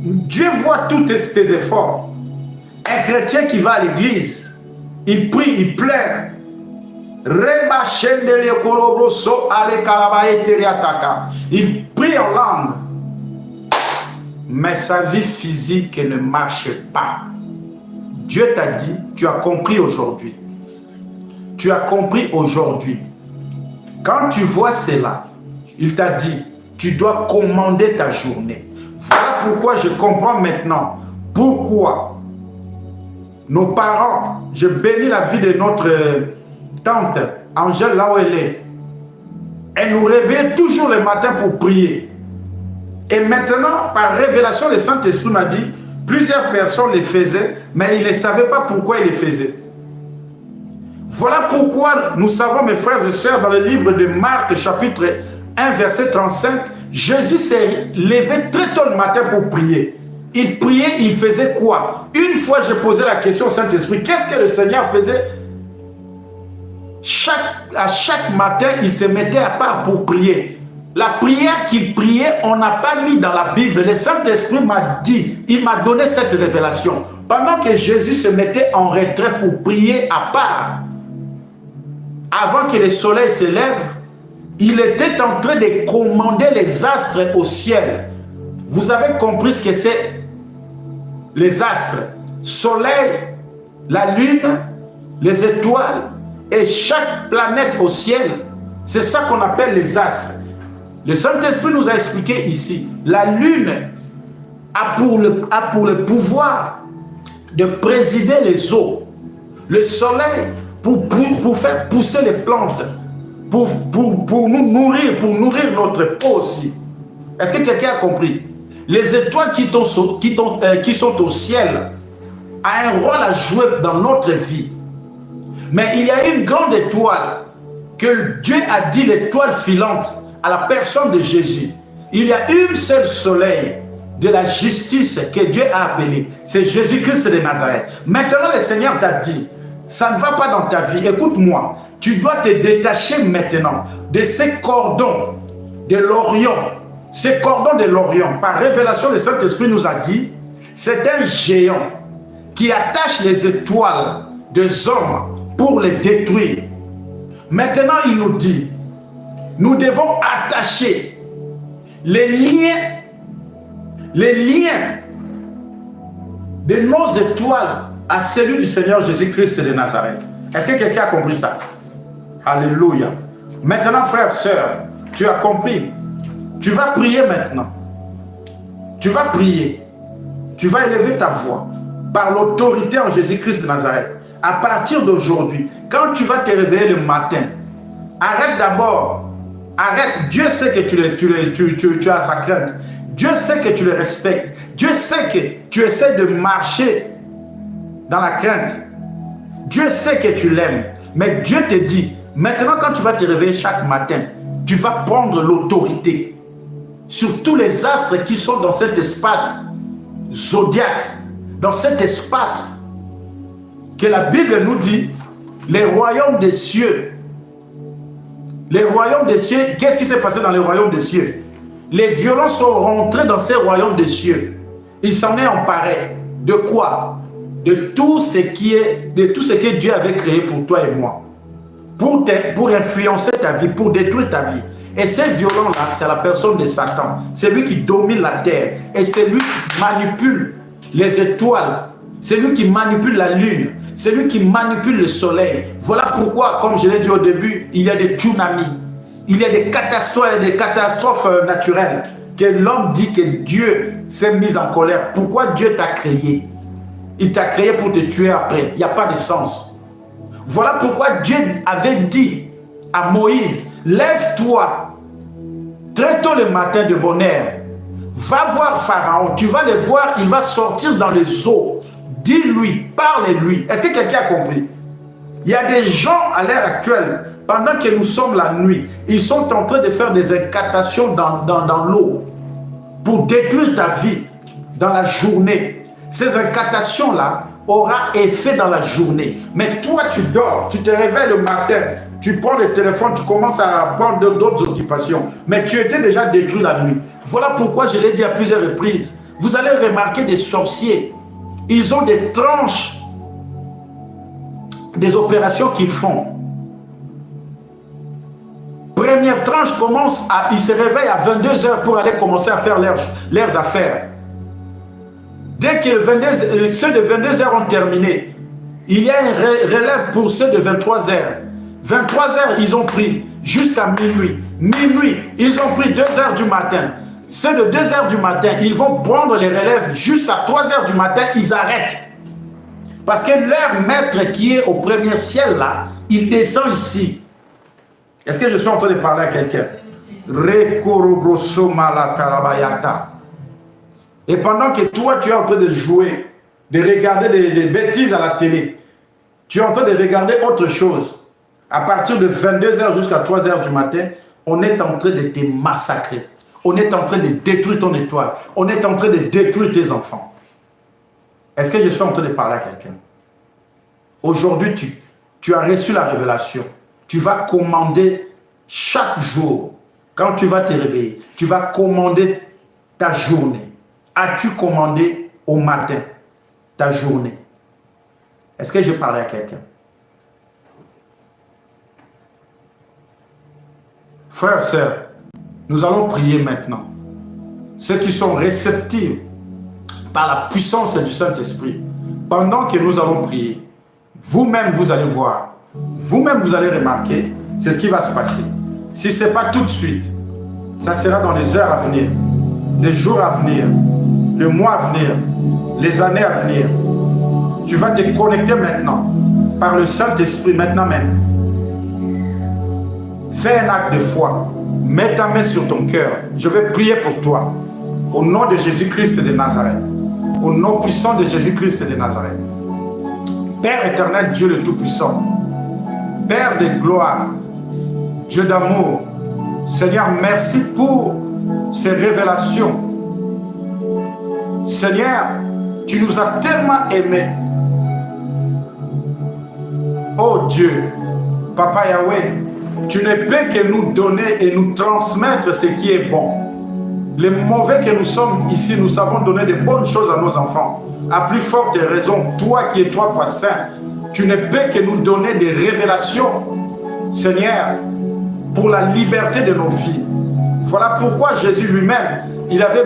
Dieu voit tous tes efforts. Un chrétien qui va à l'église, il prie, il pleure. Il prie en langue. Mais sa vie physique ne marche pas. Dieu t'a dit, tu as compris aujourd'hui. Tu as compris aujourd'hui. Quand tu vois cela, il t'a dit, tu dois commander ta journée. Voilà pourquoi je comprends maintenant pourquoi nos parents, je bénis la vie de notre tante Angèle là où elle est. Elle nous réveillait toujours le matin pour prier. Et maintenant, par révélation, le Saint-Esprit m'a dit, plusieurs personnes le faisaient, mais ils ne savaient pas pourquoi ils le faisaient. Voilà pourquoi nous savons, mes frères et sœurs, dans le livre de Marc, chapitre 1, verset 35, Jésus s'est levé très tôt le matin pour prier. Il priait, il faisait quoi? Une fois, j'ai posé la question au Saint-Esprit, qu'est-ce que le Seigneur faisait? À chaque matin, il se mettait à part pour prier. La prière qu'il priait, on n'a pas mis dans la Bible. Le Saint-Esprit m'a dit, il m'a donné cette révélation. Pendant que Jésus se mettait en retrait pour prier à part, avant que le soleil se lève, il était en train de commander les astres au ciel. Vous avez compris ce que c'est les astres? Soleil, la lune, les étoiles et chaque planète au ciel. C'est ça qu'on appelle les astres. Le Saint-Esprit nous a expliqué ici. La lune a pour le pouvoir de présider les eaux. Le soleil pour faire pousser les plantes. Pour nous nourrir, pour nourrir notre peau aussi. Est-ce que quelqu'un a compris? Les étoiles qui sont au ciel ont un rôle à jouer dans notre vie. Mais il y a une grande étoile que Dieu a dit, l'étoile filante, à la personne de Jésus. Il y a une seule soleil de la justice que Dieu a appelé. C'est Jésus-Christ de Nazareth. Maintenant, le Seigneur t'a dit, ça ne va pas dans ta vie. Écoute-moi, tu dois te détacher maintenant de ces cordons de l'Orient. Ces cordons de l'Orient, par révélation, le Saint-Esprit nous a dit, c'est un géant qui attache les étoiles des hommes pour les détruire. Maintenant, il nous dit, nous devons attacher les liens de nos étoiles à celui du Seigneur Jésus-Christ de Nazareth. Est-ce que quelqu'un a compris ça? Alléluia. Maintenant, frère, sœur, tu as compris. Tu vas prier maintenant. Tu vas prier. Tu vas élever ta voix par l'autorité en Jésus-Christ de Nazareth. À partir d'aujourd'hui, quand tu vas te réveiller le matin, arrête d'abord. Arrête. Dieu sait que tu as sa crainte. Dieu sait que tu le respectes. Dieu sait que tu essaies de marcher dans la crainte. Dieu sait que tu l'aimes. Mais Dieu te dit, maintenant quand tu vas te réveiller chaque matin, tu vas prendre l'autorité sur tous les astres qui sont dans cet espace zodiaque, dans cet espace que la Bible nous dit, les royaumes des cieux. Les royaumes des cieux, qu'est-ce qui s'est passé dans les royaumes des cieux? Les violents sont rentrés dans ces royaumes des cieux. Ils s'en est emparé. De quoi? De tout ce que Dieu avait créé pour toi et moi. Pour influencer ta vie, pour détruire ta vie. Et ces violents-là, c'est la personne de Satan. C'est lui qui domine la terre. Et c'est lui qui manipule les étoiles. C'est lui qui manipule la lune. C'est lui qui manipule le soleil. Voilà pourquoi, comme je l'ai dit au début, il y a des tsunamis. Il y a des catastrophes naturelles. Que l'homme dit que Dieu s'est mis en colère. Pourquoi Dieu t'a créé? Il t'a créé pour te tuer après. Il n'y a pas de sens. Voilà pourquoi Dieu avait dit à Moïse, lève-toi très tôt le matin de bonne heure. Va voir Pharaon. Tu vas le voir, il va sortir dans les eaux. Dis-lui, parle-lui. Est-ce que quelqu'un a compris? Il y a des gens à l'heure actuelle, pendant que nous sommes la nuit, ils sont en train de faire des incantations dans l'eau pour détruire ta vie dans la journée. Ces incantations-là auront effet dans la journée. Mais toi, tu dors, tu te réveilles le matin, tu prends le téléphone, tu commences à prendre d'autres occupations. Mais tu étais déjà détruit la nuit. Voilà pourquoi je l'ai dit à plusieurs reprises. Vous allez remarquer des sorciers. Ils ont des tranches, des opérations qu'ils font. Première tranche commence ils se réveillent à 22 h pour aller commencer à faire leurs affaires. Dès que ceux de 22 h ont terminé, il y a un relève pour ceux de 23 h. 23 h, ils ont pris jusqu'à minuit. Minuit, ils ont pris 2 h du matin. Ceux de 2 h du matin, ils vont prendre les relèves jusqu'à 3 h du matin, ils arrêtent. Parce que leur maître qui est au premier ciel là, il descend ici. Est-ce que je suis en train de parler à quelqu'un? Et pendant que toi, tu es en train de jouer, de regarder des bêtises à la télé, tu es en train de regarder autre chose. À partir de 22 h jusqu'à 3 h du matin, on est en train de te massacrer. On est en train de détruire ton étoile. On est en train de détruire tes enfants. Est-ce que je suis en train de parler à quelqu'un? Aujourd'hui, tu as reçu la révélation. Tu vas commander chaque jour, quand tu vas te réveiller, tu vas commander ta journée. As-tu commandé au matin ta journée? Est-ce que je parlais à quelqu'un? Frères, sœurs, nous allons prier maintenant. Ceux qui sont réceptifs par la puissance du Saint-Esprit, pendant que nous allons prier, vous-même vous allez voir, vous-même vous allez remarquer, c'est ce qui va se passer. Si ce n'est pas tout de suite, ça sera dans les heures à venir, les jours à venir, les mois à venir, les années à venir. Tu vas te connecter maintenant, par le Saint-Esprit, maintenant même. Fais un acte de foi. Mets ta main sur ton cœur. Je vais prier pour toi. Au nom de Jésus-Christ de Nazareth. Au nom puissant de Jésus-Christ de Nazareth. Père éternel, Dieu le Tout-Puissant. Père de gloire. Dieu d'amour. Seigneur, merci pour ces révélations. Seigneur, tu nous as tellement aimés. Oh Dieu, Papa Yahweh, tu ne peux que nous donner et nous transmettre ce qui est bon. Les mauvais que nous sommes ici, nous savons donner de bonnes choses à nos enfants. À plus forte raison, toi qui es 3 fois saint, tu ne peux que nous donner des révélations, Seigneur, pour la liberté de nos vies. Voilà pourquoi Jésus lui-même, il avait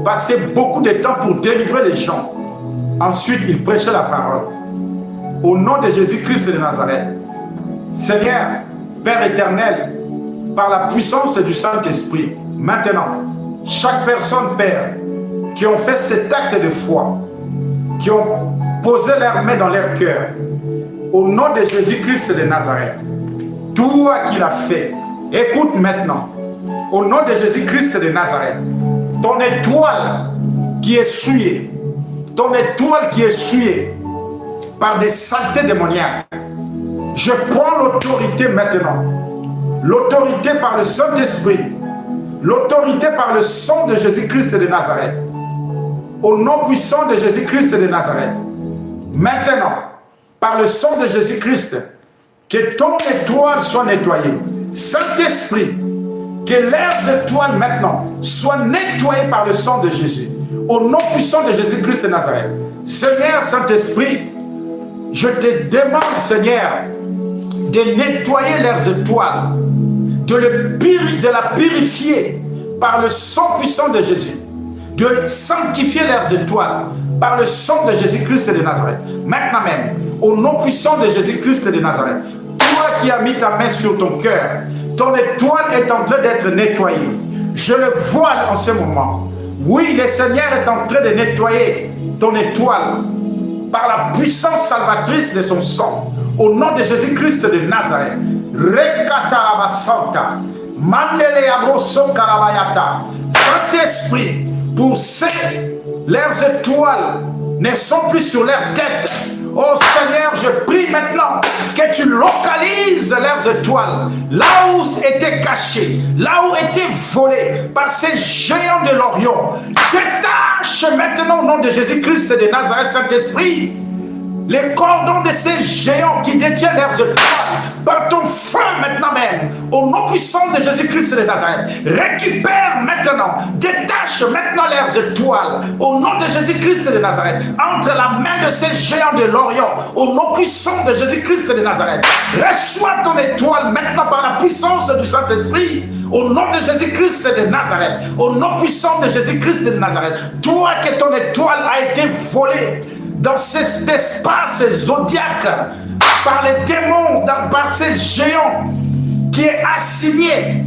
passé beaucoup de temps pour délivrer les gens. Ensuite, il prêchait la parole. Au nom de Jésus-Christ de Nazareth, Seigneur, Père éternel, par la puissance du Saint-Esprit, maintenant, chaque personne, Père, qui ont fait cet acte de foi, qui ont posé leurs mains dans leur cœur, au nom de Jésus-Christ de Nazareth, toi qui l'as fait, écoute maintenant, au nom de Jésus-Christ de Nazareth, ton étoile qui est souillée, ton étoile qui est souillée par des saletés démoniaques, je prends l'autorité maintenant, l'autorité par le Saint-Esprit, l'autorité par le sang de Jésus-Christ de Nazareth, au nom puissant de Jésus-Christ de Nazareth, maintenant, par le sang de Jésus-Christ, que ton étoile soit nettoyée. Saint-Esprit, que leurs étoiles maintenant soient nettoyées par le sang de Jésus, au nom puissant de Jésus-Christ de Nazareth. Seigneur Saint-Esprit, je te demande, Seigneur, de nettoyer leurs étoiles, de la purifier par le sang puissant de Jésus, de sanctifier leurs étoiles par le sang de Jésus-Christ de Nazareth. Maintenant même, au nom puissant de Jésus-Christ de Nazareth, toi qui as mis ta main sur ton cœur, ton étoile est en train d'être nettoyée. Je le vois en ce moment. Oui, le Seigneur est en train de nettoyer ton étoile par la puissance salvatrice de son sang. Au nom de Jésus-Christ de Nazareth. Saint-Esprit, pour ceux, leurs étoiles ne sont plus sur leur tête. Oh Seigneur, je prie maintenant que tu localises leurs étoiles là où étaient cachées, là où étaient volées par ces géants de l'Orient. Détache maintenant au nom de Jésus-Christ de Nazareth, Saint-Esprit, les cordons de ces géants qui détiennent leurs étoiles par ton feu maintenant même, au nom puissant de Jésus-Christ de Nazareth. Récupère maintenant, détache maintenant leurs étoiles, au nom de Jésus-Christ de Nazareth, entre la main de ces géants de l'Orient, au nom puissant de Jésus-Christ de Nazareth. Reçois ton étoile maintenant par la puissance du Saint-Esprit, au nom de Jésus-Christ de Nazareth, au nom puissant de Jésus-Christ de Nazareth. Toi que ton étoile a été volée dans cet espace zodiaque par les démons, par ces géants qui est assigné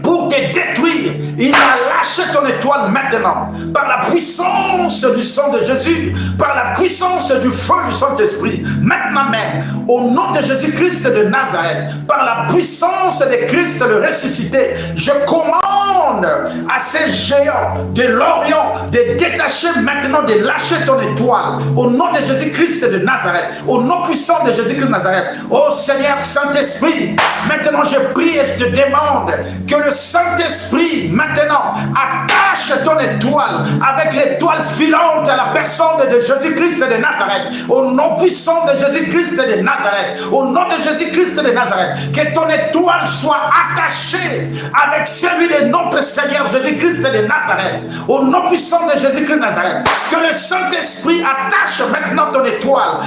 pour te détruire, il a lâché ton étoile maintenant par la puissance du sang de Jésus, par la puissance du feu du Saint-Esprit. Maintenant même, au nom de Jésus-Christ de Nazareth, par la puissance de Christ le ressuscité, je commande à ces géants de l'Orient de détacher maintenant, de lâcher ton étoile. Au nom de Jésus-Christ de Nazareth, au nom puissant de Jésus-Christ de Nazareth. Oh Seigneur Saint-Esprit, maintenant je prie et je te demande que le Saint-Esprit maintenant attache ton étoile avec l'étoile filante à la personne de Jésus-Christ de Nazareth. Au nom puissant de Jésus-Christ de Nazareth, au nom de Jésus-Christ de Nazareth, que ton étoile soit attachée avec celui de notre Seigneur Jésus-Christ de Nazareth. Au nom puissant de Jésus-Christ de Nazareth, que le Saint-Esprit attache maintenant ton étoile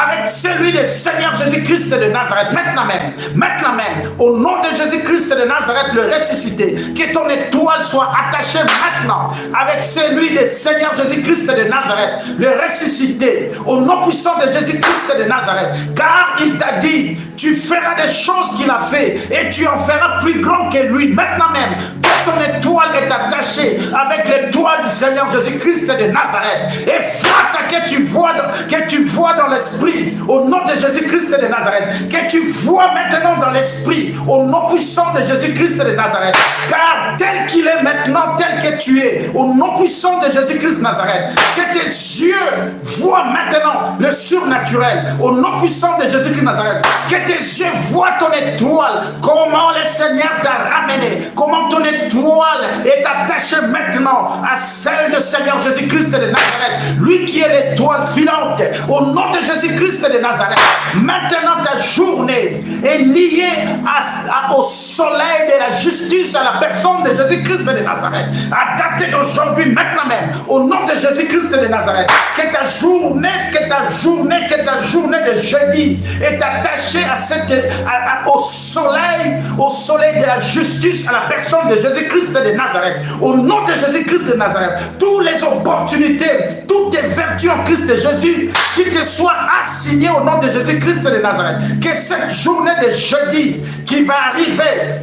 avec celui de Seigneur Jésus-Christ de Nazareth. Maintenant même, au nom de Jésus-Christ de Nazareth, le ressuscité, que ton étoile soit attachée maintenant avec celui de Seigneur Jésus-Christ de Nazareth, le ressuscité, au nom puissant de Jésus-Christ de Nazareth, car il t'a dit, tu feras des choses qu'il a fait et tu en feras plus grand que lui. Maintenant même, ton étoile est attachée avec l'étoile du Seigneur Jésus-Christ de Nazareth. Et Frata, que tu vois dans l'esprit, au nom de Jésus-Christ de Nazareth, que tu vois maintenant dans l'esprit, au nom puissant de Jésus-Christ de Nazareth, car tel qu'il est maintenant, tel que tu es, au nom puissant de Jésus-Christ de Nazareth, que tes yeux voient maintenant le surnaturel, au nom puissant de Jésus-Christ de Nazareth, que tes yeux voient ton étoile, comment le Seigneur t'a ramené, comment ton étoile est attachée maintenant à celle de Seigneur Jésus-Christ de Nazareth, lui qui est l'étoile filante, au nom de Jésus-Christ de Nazareth. Maintenant ta journée est liée au soleil de la justice, à la personne de Jésus-Christ de Nazareth, à dater d'aujourd'hui, maintenant même, au nom de Jésus-Christ de Nazareth, que ta journée de jeudi est attachée au soleil de la justice, à la personne de Jésus-Christ de Nazareth, au nom de Jésus-Christ de Nazareth. Toutes les opportunités, toutes tes vertus en Christ Jésus qui te soient assignées au nom de Jésus-Christ de Nazareth. Que cette journée de jeudi qui va arriver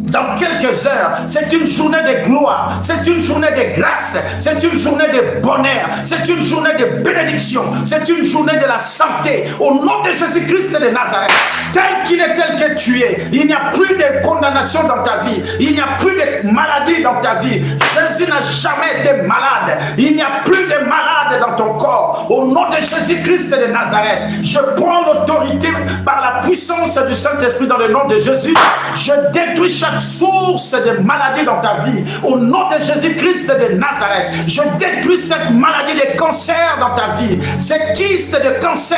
dans quelques heures, c'est une journée de gloire, c'est une journée de grâce, c'est une journée de bonheur, c'est une journée de bénédiction, c'est une journée de la santé, au nom de Jésus-Christ de Nazareth. Tel qu'il est, tel que tu es, il n'y a plus de condamnation dans ta vie, il n'y a plus de maladie dans ta vie. Jésus n'a jamais été malade, il n'y a plus de malade dans ton corps, au nom de Jésus-Christ de Nazareth. Je prends l'autorité par la puissance du Saint-Esprit dans le nom de Jésus. Je détruis chaque source de maladie dans ta vie, au nom de Jésus-Christ de Nazareth. Je détruis cette maladie de cancer dans ta vie, cette kyste de cancer,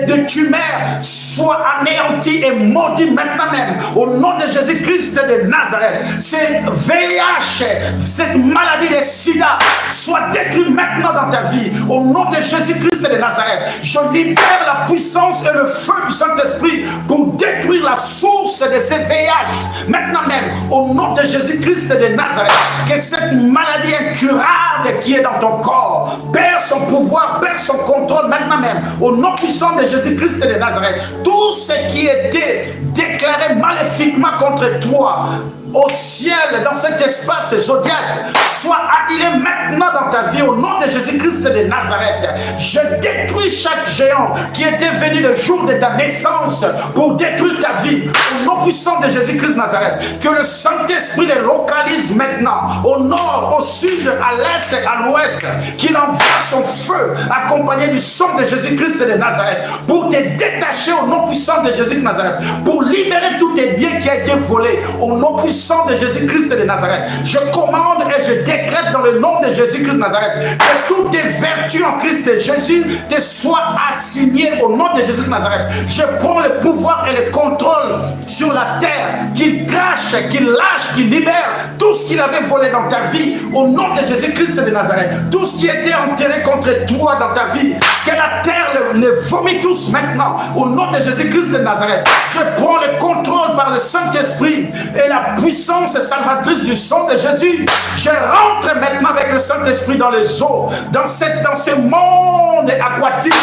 de tumeur, soit anéanti et maudit maintenant même, au nom de Jésus-Christ de Nazareth. C'est VIH, cette maladie de sida, soit détruite maintenant dans ta vie, au nom de Jésus-Christ de Nazareth. Je libère la puissance et le feu du Saint-Esprit pour détruire la source de ces VIH maintenant même, au nom de Jésus-Christ de Nazareth. Que cette maladie incurable qui est dans ton corps perd son pouvoir, perd son contrôle maintenant même, au nom puissant de Jésus-Christ de Nazareth. Tout ce qui était déclaré maléfiquement contre toi au ciel, dans cet espace zodiaque, soit annulé maintenant dans ta vie, au nom de Jésus-Christ de Nazareth. Je détruis chaque géant qui était venu le jour de ta naissance pour détruire ta vie, au nom puissant de Jésus-Christ de Nazareth. Que le Saint-Esprit les localise maintenant, au nord, au sud, à l'est et à l'ouest, qu'il envoie son feu, accompagné du sang de Jésus-Christ de Nazareth, pour te détacher au nom puissant de Jésus de Nazareth, pour libérer tous tes biens qui ont été volés, au nom puissant de Jésus-Christ de Nazareth. Je commande et je décrète dans le nom de Jésus-Christ de Nazareth que toutes tes vertus en Christ Jésus te soient assignées au nom de Jésus de Nazareth. Je prends le pouvoir et le contrôle sur la terre, qu'il crache, qu'il lâche, qu'il libère tout ce qu'il avait volé dans ta vie, au nom de Jésus-Christ de Nazareth. Tout ce qui était enterré contre toi dans ta vie, que la terre le vomit tous maintenant, au nom de Jésus-Christ de Nazareth. Je prends le contrôle par le Saint-Esprit et la puissance salvatrice du sang de Jésus. Je rentre maintenant avec le Saint-Esprit dans les eaux, dans ce monde aquatique.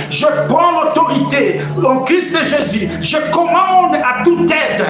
Je prends l'autorité en Christ Jésus. Je commande à tout être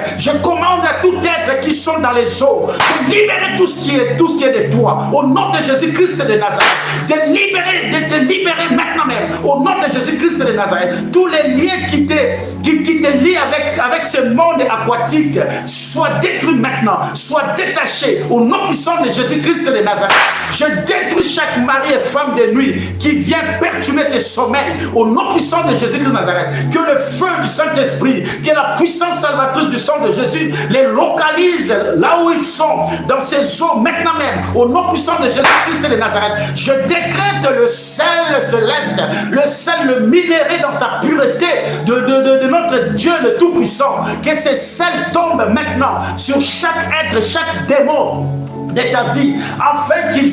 qui sont dans les eaux de libérer tout ce qui est de toi, au nom de Jésus-Christ de Nazareth. De te libérer maintenant même, au nom de Jésus-Christ de Nazareth. Tous les liens qui te lient avec ce monde aquatique soient détruits maintenant, soient détachés au nom puissant de Jésus-Christ de Nazareth. Je détruis chaque mari et femme de nuit qui vient perturber tes sommeils au nom puissant de Jésus-Christ de Nazareth. Que le feu du Saint-Esprit, que la puissance salvatrice du sang de Jésus les localise là où ils sont, dans ces eaux maintenant même, au nom puissant de Jésus-Christ de Nazareth. Je décrète le sel céleste, le sel, le minéré dans sa pureté de notre Dieu le Tout-Puissant. Que ces sels tombent maintenant sur chaque être, chaque démon de ta vie, afin qu'il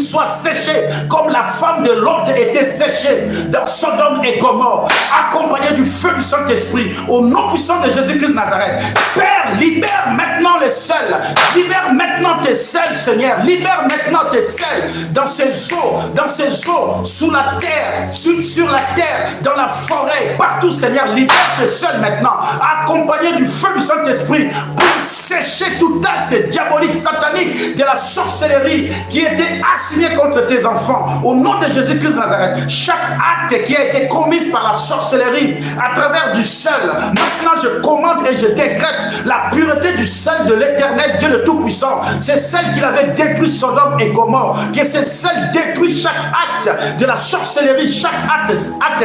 soit séché, comme la femme de Lot était séchée dans Sodome et Gomorrhe, accompagné du feu du Saint-Esprit, au nom puissant de Jésus-Christ de Nazareth. Père, libère maintenant les sels, libère maintenant tes sels, Seigneur, libère maintenant tes sels dans ces eaux, sous la terre, sur la terre, dans la forêt, partout, Seigneur, libère tes sels maintenant, accompagné du feu du Saint-Esprit, pour sécher tout acte diabolique, satanique, de la sorcellerie qui était assigné contre tes enfants. Au nom de Jésus-Christ de Nazareth, chaque acte qui a été commis par la sorcellerie à travers du sel, maintenant je commande et je décrète la pureté du sel de l'Éternel, Dieu le Tout-Puissant. C'est celle qui avait détruit Sodome et Gomorre, que c'est celle détruit chaque acte de la sorcellerie, chaque acte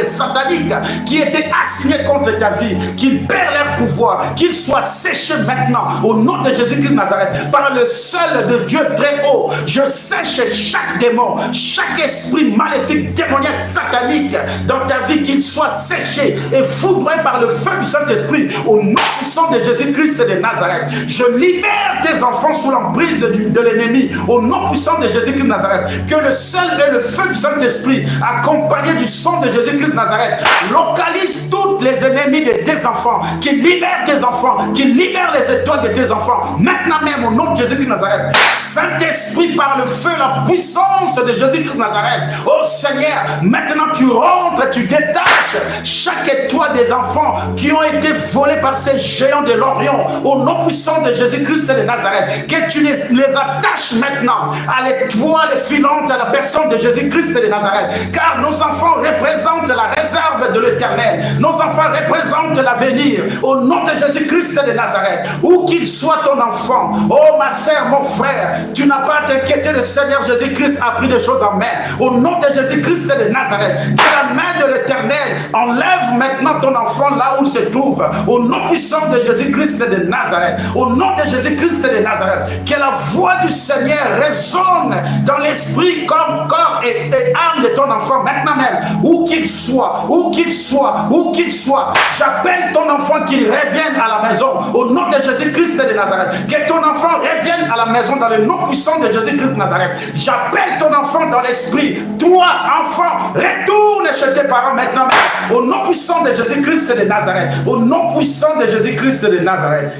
satanique qui était assigné contre ta vie, qu'il perd leur pouvoir, qu'il soit séché maintenant au nom de Jésus-Christ de Nazareth, par le sel de Dieu très haut. Je sèche chaque démon, chaque esprit maléfique, démoniaque, satanique dans ta vie, qu'il soit séché et foudroyé par le feu du Saint-Esprit au nom puissant de Jésus-Christ de Nazareth. Je libère tes enfants sous l'emprise de l'ennemi au nom puissant de Jésus-Christ de Nazareth. Que le sel et le feu du Saint-Esprit, accompagné du sang de Jésus-Christ de Nazareth, localise tous les ennemis de tes enfants, qui libère tes enfants, qui libère les étoiles de tes enfants, maintenant même au nom de Jésus-Christ de Nazareth. Saint-Esprit, par le feu, la puissance de Jésus-Christ de Nazareth, oh Seigneur, maintenant tu rentres, tu détaches chaque étoile des enfants qui ont été volés par ces géants de l'Orient, au nom puissant de Jésus-Christ de Nazareth, que tu les attaches maintenant à l'étoile filante, à la personne de Jésus-Christ de Nazareth, car nos enfants représentent la réserve de l'Éternel, nos enfants représentent l'avenir, au nom de Jésus-Christ de Nazareth. Où qu'il soit ton enfant, oh ma sœur, mon frère, tu n'as pas à t'inquiéter, le Seigneur Jésus-Christ a pris des choses en main, au nom de Jésus-Christ de Nazareth. Que la main de l'Éternel enlève maintenant ton enfant là où il se trouve, au nom puissant de Jésus-Christ de Nazareth, au nom de Jésus-Christ de Nazareth. Que la voix du Seigneur résonne dans l'esprit comme corps et âme de ton enfant maintenant même, où qu'il soit, où qu'il soit, où qu'il soit. J'appelle ton enfant qu'il revienne à la maison au nom de Jésus-Christ de Nazareth. Que ton enfant revienne à la maison dans le nom puissant de Jésus-Christ de Nazareth. J'appelle ton enfant dans l'esprit. Toi, enfant, retourne chez tes parents maintenant même, au nom puissant de Jésus-Christ de Nazareth. Au nom puissant de Jésus-Christ de Nazareth.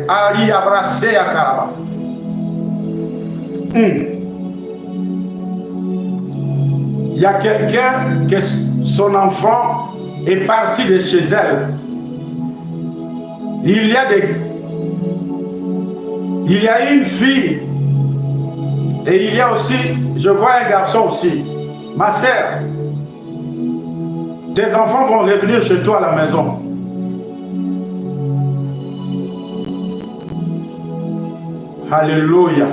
Ali abracé à Karaba. Il y a quelqu'un que son enfant est parti de chez elle. Il y a une fille et il y a aussi, je vois un garçon aussi. Ma sœur, tes enfants vont revenir chez toi à la maison. Alléluia.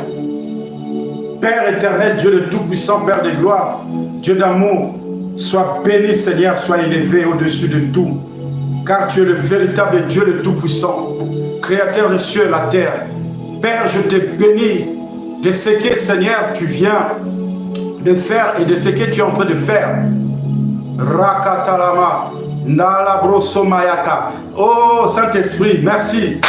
Père éternel, Dieu le Tout-Puissant, Père de gloire, Dieu d'amour, sois béni Seigneur, sois élevé au-dessus de tout. Car tu es le véritable Dieu le Tout-Puissant, Créateur des cieux et de la terre. Père, je te bénis de ce que, Seigneur, tu viens de faire et de ce que tu es en train de faire. Rakatalama, Nalabrosomayaka. Oh Saint-Esprit, merci.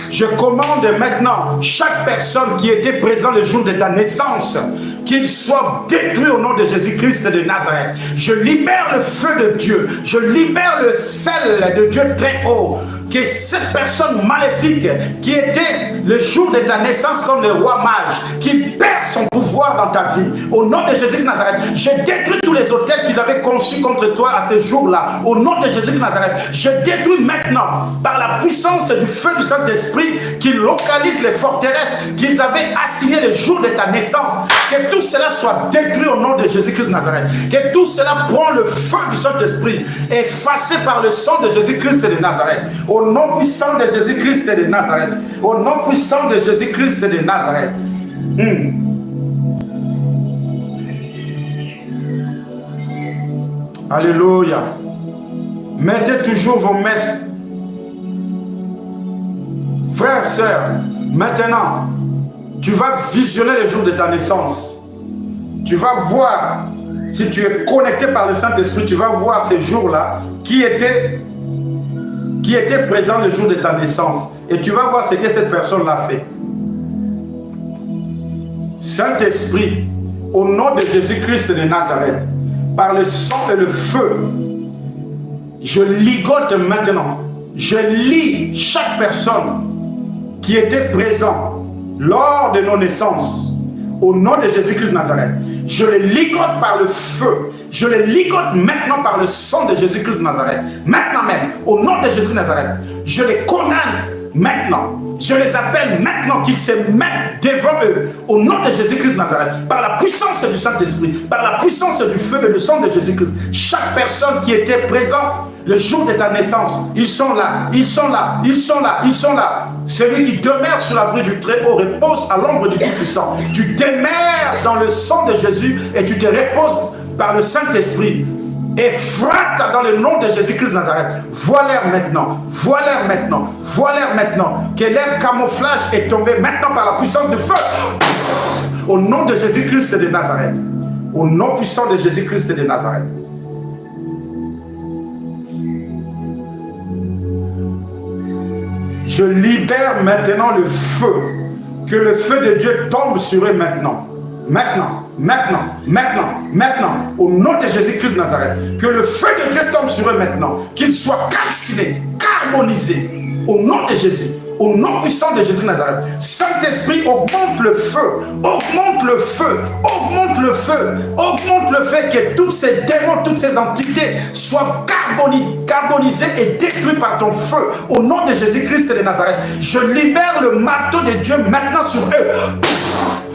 Je commande maintenant chaque personne qui était présente le jour de ta naissance, qu'ils soient détruits au nom de Jésus-Christ de Nazareth. Je libère le feu de Dieu, je libère le sel de Dieu très haut. Que cette personne maléfique qui était le jour de ta naissance comme le roi mage, qu'il perd son pouvoir dans ta vie. Au nom de Jésus de Nazareth, je détruis tous les autels qu'ils avaient conçus contre toi à ce jour-là. Au nom de Jésus de Nazareth, je détruis maintenant par la puissance du feu du Saint-Esprit qui localise les forteresses qu'ils avaient assignées le jour de ta naissance. Que tout cela soit détruit au nom de Jésus-Christ de Nazareth. Que tout cela prend le feu du Saint-Esprit, effacé par le sang de Jésus-Christ de Nazareth. Au nom puissant de Jésus-Christ de Nazareth. Au nom puissant de Jésus-Christ de Nazareth. Alléluia. Mettez toujours vos mains. Frères, sœurs, maintenant, tu vas visionner le jour de ta naissance. Tu vas voir, si tu es connecté par le Saint-Esprit, tu vas voir ces jours-là qui était présent le jour de ta naissance. Et tu vas voir ce que cette personne l'a fait. Saint-Esprit, au nom de Jésus-Christ de Nazareth, par le sang et le feu, je ligote maintenant, je lie chaque personne qui était présente lors de nos naissances, au nom de Jésus-Christ de Nazareth. Je les ligote par le feu, je les ligote maintenant par le sang de Jésus-Christ de Nazareth. Maintenant même, au nom de Jésus de Nazareth, je les condamne maintenant. Je les appelle maintenant qu'ils se mettent devant eux, au nom de Jésus-Christ de Nazareth, par la puissance du Saint-Esprit, par la puissance du feu et du sang de Jésus-Christ. Chaque personne qui était présente le jour de ta naissance, ils sont là, ils sont là, ils sont là, ils sont là. Celui qui demeure sous l'abri du Très-Haut repose à l'ombre du Tout-Puissant. Tu demeures dans le sang de Jésus et tu te reposes par le Saint-Esprit. Et frappe dans le nom de Jésus-Christ de Nazareth. Vois-leur maintenant, vois-leur maintenant, vois-leur maintenant. Que leur camouflage est tombé maintenant par la puissance du feu. Au nom de Jésus-Christ de Nazareth. Au nom puissant de Jésus-Christ de Nazareth. Je libère maintenant le feu. Que le feu de Dieu tombe sur eux maintenant. Maintenant, maintenant, maintenant, maintenant, au nom de Jésus-Christ de Nazareth, que le feu de Dieu tombe sur eux maintenant, qu'ils soient calcinés, carbonisés, au nom de Jésus, au nom puissant de Jésus de Nazareth. Saint-Esprit, augmente le feu, augmente le feu, augmente le feu, augmente le fait que tous ces démons, toutes ces entités soient carbonisés et détruits par ton feu, au nom de Jésus-Christ de Nazareth. Je libère le marteau de Dieu maintenant sur eux.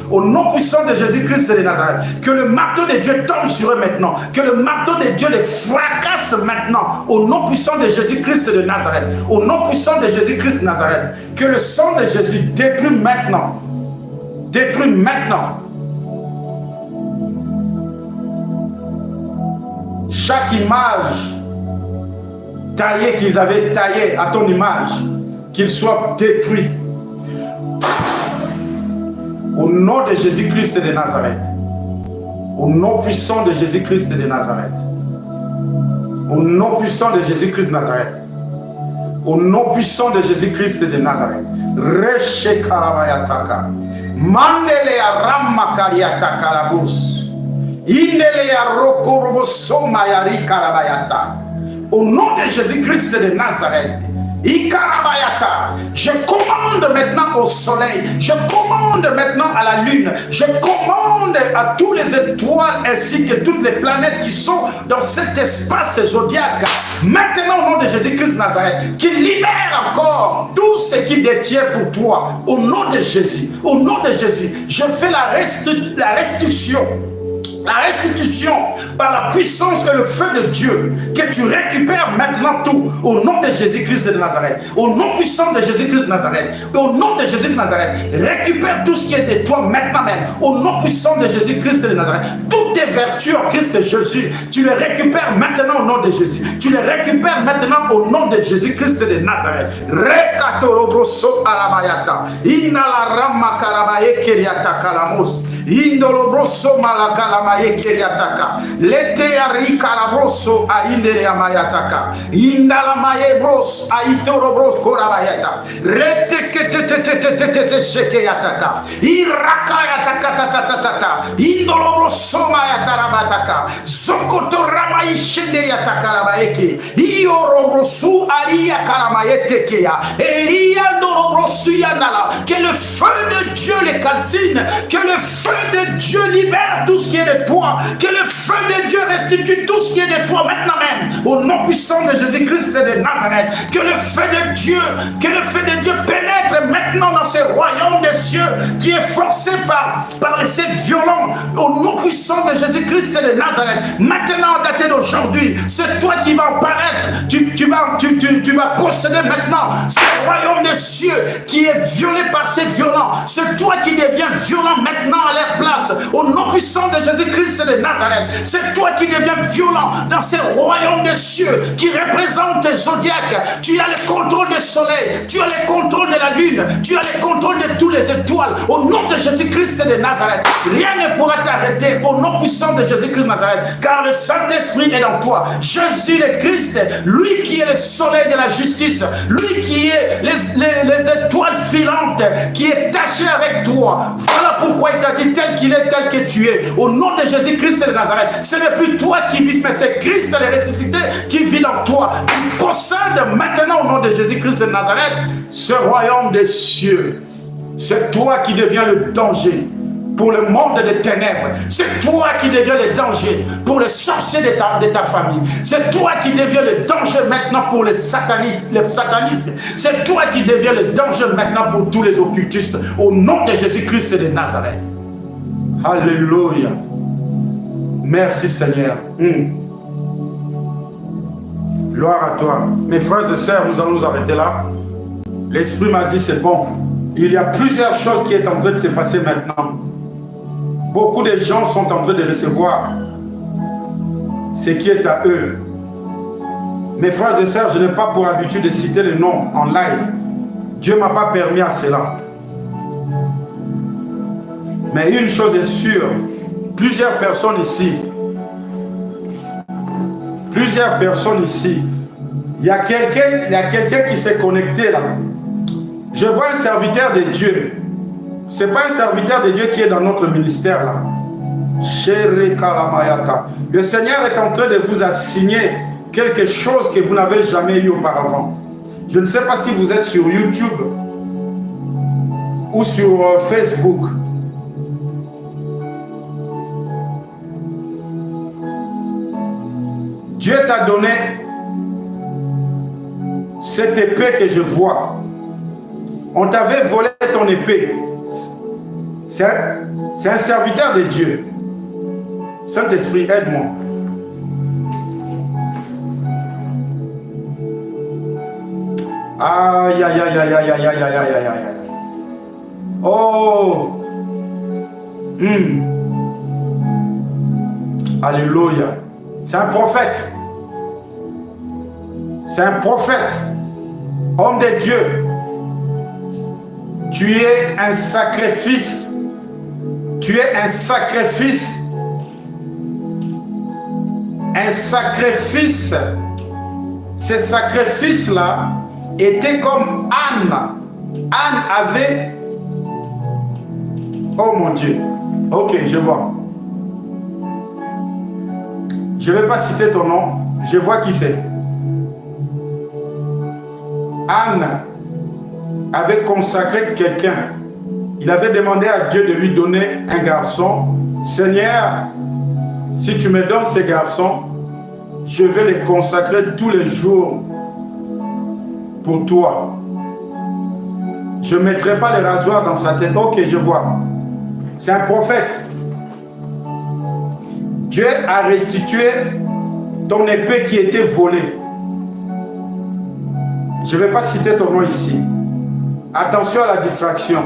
Au nom puissant de Jésus-Christ de Nazareth, que le marteau de Dieu tombe sur eux maintenant, que le marteau de Dieu les fracasse maintenant, au nom puissant de Jésus-Christ de Nazareth, au nom puissant de Jésus-Christ de Nazareth, que le sang de Jésus détruit maintenant, chaque image taillée qu'ils avaient taillée à ton image, qu'il soit détruit. Au nom de Jésus-Christ de Nazareth. Au nom puissant de Jésus-Christ de Nazareth. Au nom puissant de Jésus-Christ de Nazareth. Au nom puissant de Jésus-Christ de Nazareth. Reche karabayataka. Mandele ya ramma kariata karabus. Indele ya rokorobo soma yari karabayata. Au nom de Jésus-Christ de Nazareth. Ikarabayata. Je commande maintenant au soleil, je commande maintenant à la lune, je commande à tous les étoiles ainsi que toutes les planètes qui sont dans cet espace zodiaque. Maintenant au nom de Jésus-Christ de Nazareth, qu'il libère encore tout ce qu'il détient pour toi. Au nom de Jésus, au nom de Jésus, je fais la restitution. La restitution par la puissance et le feu de Dieu, que tu récupères maintenant tout au nom de Jésus-Christ de Nazareth, au nom puissant de Jésus-Christ de Nazareth, au nom de Jésus de Nazareth, récupère tout ce qui est de toi maintenant même, au nom puissant de Jésus-Christ de Nazareth. Toutes tes vertus en Christ Jésus, tu les récupères maintenant au nom de Jésus, tu les récupères maintenant au nom de Jésus-Christ de Nazareth. Rekatoroboso alabayata, inalarama karabaye keriata kalamos. Indolobroso malakalamaye keriataka. Lete arika labroso a indere amayataka. Indalamaye bros a itorobros korabayata. Rete ketetetetetetete shekeyataka. Irakayataka tatatata. Indolobroso mayatarabataka. Zokoto ramayi shenderiataka labayeke. Iorobrosu aria karamayetekeya. Elia ndolobrosu yanala. Que le feu de Dieu les calcine. Que le feu de Dieu libère tout ce qui est de toi, que le feu de Dieu restitue tout ce qui est de toi maintenant même, au nom puissant de Jésus-Christ de Nazareth, que le feu de Dieu pénètre maintenant dans ce royaume des cieux qui est forcé par ces violents, au nom puissant de Jésus-Christ de Nazareth. Maintenant, daté d'aujourd'hui, c'est toi qui vas apparaître, tu vas posséder maintenant ce royaume des cieux qui est violé par ces violents, c'est toi qui deviens violent maintenant à leur place, au nom puissant de Jésus-Christ de Nazareth. C'est toi qui deviens violent dans ces royaumes des cieux qui représentent tes zodiaques. Tu as le contrôle du soleil, tu as le contrôle de la lune, tu as le contrôle de toutes les étoiles. Au nom de Jésus-Christ de Nazareth, rien ne pourra t'arrêter. au nom puissant de Jésus-Christ de Nazareth, car le Saint-Esprit est dans toi. Jésus le Christ, lui qui est le soleil de la justice, lui qui est les étoiles filantes, qui est taché avec toi. Voilà pourquoi il t'a dit tel qu'il est, tel que tu es. Au nom de Jésus-Christ de Nazareth, ce n'est plus toi qui vis, mais c'est Christ le ressuscité qui vit dans toi. Tu possèdes maintenant au nom de Jésus-Christ de Nazareth ce royaume des cieux. C'est toi qui deviens le danger pour le monde des ténèbres. C'est toi qui deviens le danger pour les sorciers de ta famille. C'est toi qui deviens le danger maintenant pour les satanistes. C'est toi qui deviens le danger maintenant pour tous les occultistes. Au nom de Jésus-Christ de Nazareth. Alléluia. Merci Seigneur. Gloire à toi. Mes frères et sœurs, nous allons nous arrêter là. L'Esprit m'a dit c'est bon. Il y a plusieurs choses qui sont en train de se passer maintenant. Beaucoup de gens sont en train de recevoir ce qui est à eux. Mes frères et sœurs, je n'ai pas pour habitude de citer les noms en live. Dieu ne m'a pas permis à cela. Mais une chose est sûre, plusieurs personnes ici, il y a quelqu'un qui s'est connecté là. Je vois un serviteur de Dieu. Ce n'est pas un serviteur de Dieu qui est dans notre ministère là. Le Seigneur est en train de vous assigner quelque chose que vous n'avez jamais eu auparavant. Je ne sais pas si vous êtes sur YouTube ou sur Facebook. Dieu t'a donné cette épée que je vois. On t'avait volé ton épée. C'est un serviteur de Dieu. Saint-Esprit, aide-moi. Aïe, aïe, aïe, aïe, aïe, aïe, aïe, aïe, aïe, aïe. Oh. Alléluia. C'est un prophète. C'est un prophète. Homme de Dieu. Tu es un sacrifice. Tu es un sacrifice. Un sacrifice. Ce sacrifice-là était comme Anne. Anne avait... Oh mon Dieu. Ok, je vois. Je ne vais pas citer ton nom. Je vois qui c'est. Anne avait consacré quelqu'un. Il avait demandé à Dieu de lui donner un garçon. Seigneur, si tu me donnes ce garçon, je vais les consacrer tous les jours pour toi. Je ne mettrai pas les rasoirs dans sa tête. Ok, je vois. C'est un prophète. Dieu a restitué ton épée qui était volée. Je ne vais pas citer ton nom ici. Attention à la distraction.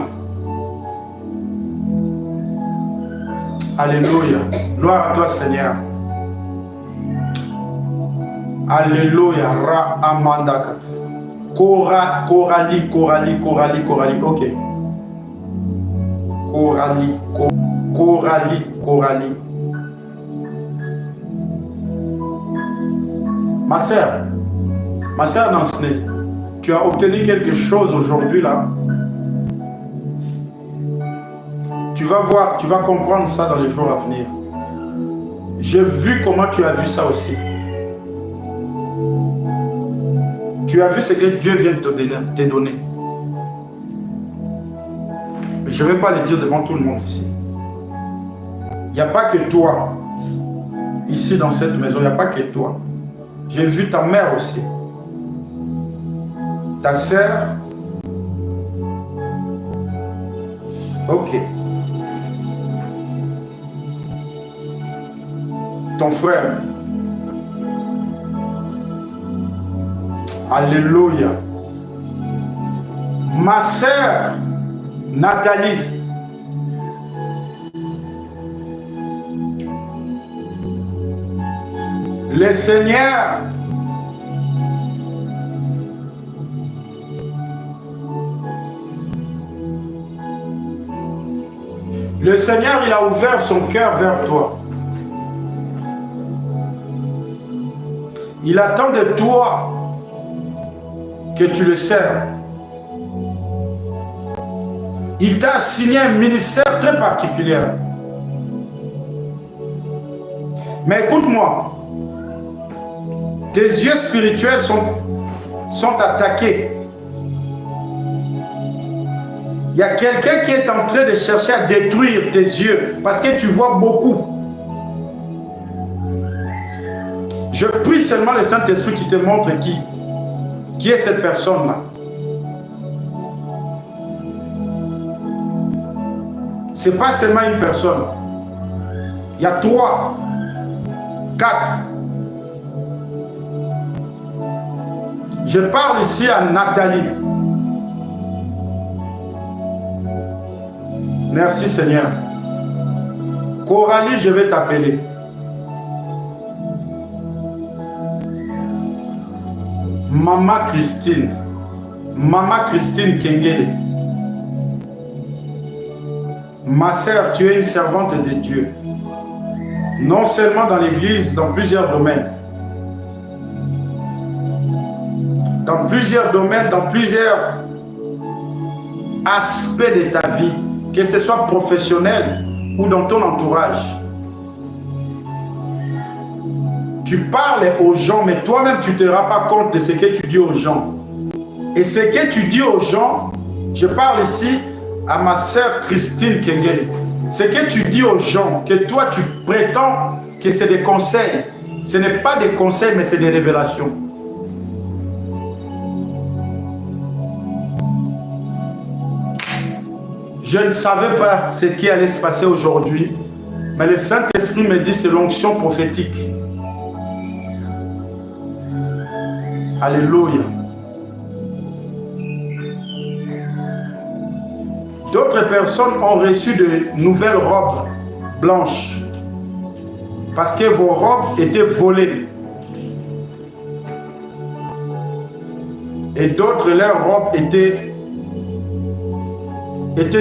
Alléluia. Gloire à toi, Seigneur. Alléluia. Ra amandaka. Coralie. Ok. Coralie. Ma sœur Nansley, tu as obtenu quelque chose aujourd'hui là. Tu vas voir, tu vas comprendre ça dans les jours à venir. J'ai vu comment tu as vu ça aussi. Tu as vu ce que Dieu vient de te donner. Je ne vais pas le dire devant tout le monde ici. Il n'y a pas que toi. Ici dans cette maison, il n'y a pas que toi. J'ai vu ta mère aussi. Ta sœur. Ok. Ton frère. Alléluia. Ma sœur Nathalie. Le Seigneur Le Seigneur, il a ouvert son cœur vers toi. Il attend de toi que tu le serves. Il t'a assigné un ministère très particulier. Mais écoute-moi, tes yeux spirituels sont attaqués. Il y a quelqu'un qui est en train de chercher à détruire tes yeux parce que tu vois beaucoup. Je prie seulement le Saint-Esprit qui te montre qui est cette personne-là. Ce n'est pas seulement une personne. Il y a 3, 4. Je parle ici à Nathalie. Merci Seigneur. Coralie, je vais t'appeler. Maman Christine Kengele. Ma sœur, tu es une servante de Dieu. Non seulement dans l'église, dans plusieurs domaines. Dans plusieurs domaines, dans plusieurs aspects de ta vie, que ce soit professionnel ou dans ton entourage. Tu parles aux gens, mais toi-même, tu ne te rends pas compte de ce que tu dis aux gens. Et ce que tu dis aux gens, je parle ici à ma sœur Christine Kengele. Ce que tu dis aux gens, que toi, tu prétends que c'est des conseils. Ce n'est pas des conseils, mais c'est des révélations. Je ne savais pas ce qui allait se passer aujourd'hui, mais le Saint-Esprit me dit c'est l'onction prophétique. Alléluia. D'autres personnes ont reçu de nouvelles robes blanches parce que vos robes étaient volées. Et d'autres, leurs robes étaient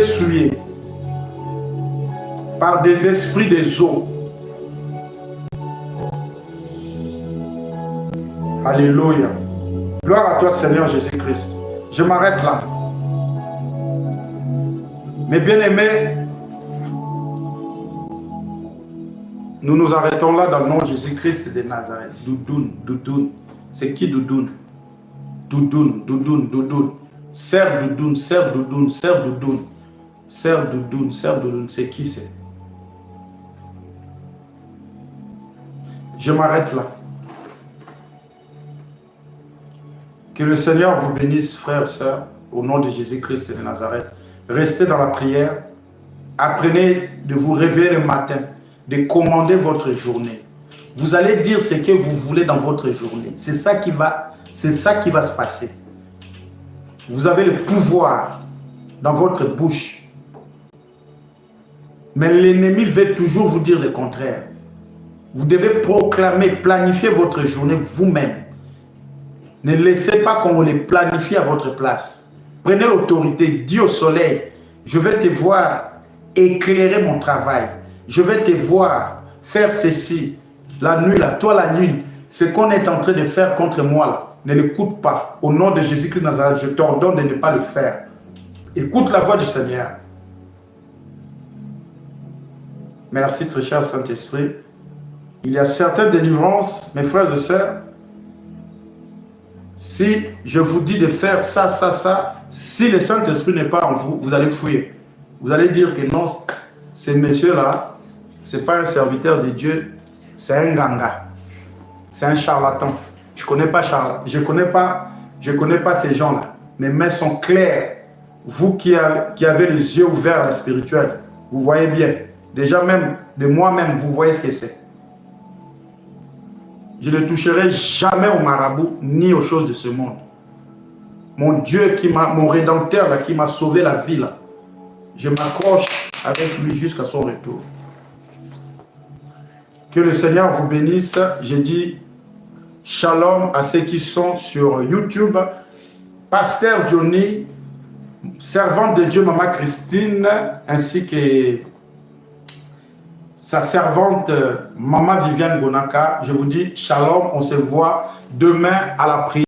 souillées par des esprits des eaux. Alléluia. Gloire à toi Seigneur Jésus-Christ. Je m'arrête là. Mes bien-aimés, nous nous arrêtons là dans le nom de Jésus-Christ de Nazareth. Doudoun. C'est qui Doudoun? Doudoun. Sœur Doudoun. C'est qui c'est? Je m'arrête là. Que le Seigneur vous bénisse, frères et sœurs, au nom de Jésus-Christ de Nazareth. Restez dans la prière. Apprenez de vous réveiller le matin, de commander votre journée. Vous allez dire ce que vous voulez dans votre journée. C'est ça qui va se passer. Vous avez le pouvoir dans votre bouche. Mais l'ennemi veut toujours vous dire le contraire. Vous devez proclamer, planifier votre journée vous-même. Ne laissez pas qu'on vous les planifie à votre place. Prenez l'autorité, dis au soleil, je vais te voir éclairer mon travail. Je vais te voir faire ceci. La nuit, là, toi la nuit, ce qu'on est en train de faire contre moi, là, ne l'écoute pas. Au nom de Jésus-Christ de Nazareth, je t'ordonne de ne pas le faire. Écoute la voix du Seigneur. Merci, très cher Saint-Esprit. Il y a certaines délivrances, mes frères et sœurs. Si je vous dis de faire ça, si le Saint-Esprit n'est pas en vous, vous allez fouiller. Vous allez dire que non, ce monsieur-là, ce n'est pas un serviteur de Dieu, c'est un ganga. C'est un charlatan. Je connais pas je connais pas ces gens-là. Mes mains sont claires. Vous qui avez les yeux ouverts à la spirituelle, vous voyez bien. Déjà même, de moi-même, vous voyez ce que c'est. Je ne toucherai jamais au marabout ni aux choses de ce monde. Mon Dieu, mon Rédempteur là, qui m'a sauvé la vie, là, je m'accroche avec lui jusqu'à son retour. Que le Seigneur vous bénisse. Je dis shalom à ceux qui sont sur YouTube. Pasteur Johnny, servante de Dieu, Maman Christine, ainsi que sa servante Maman Viviane Gonaka. Je vous dis shalom, on se voit demain à la prière.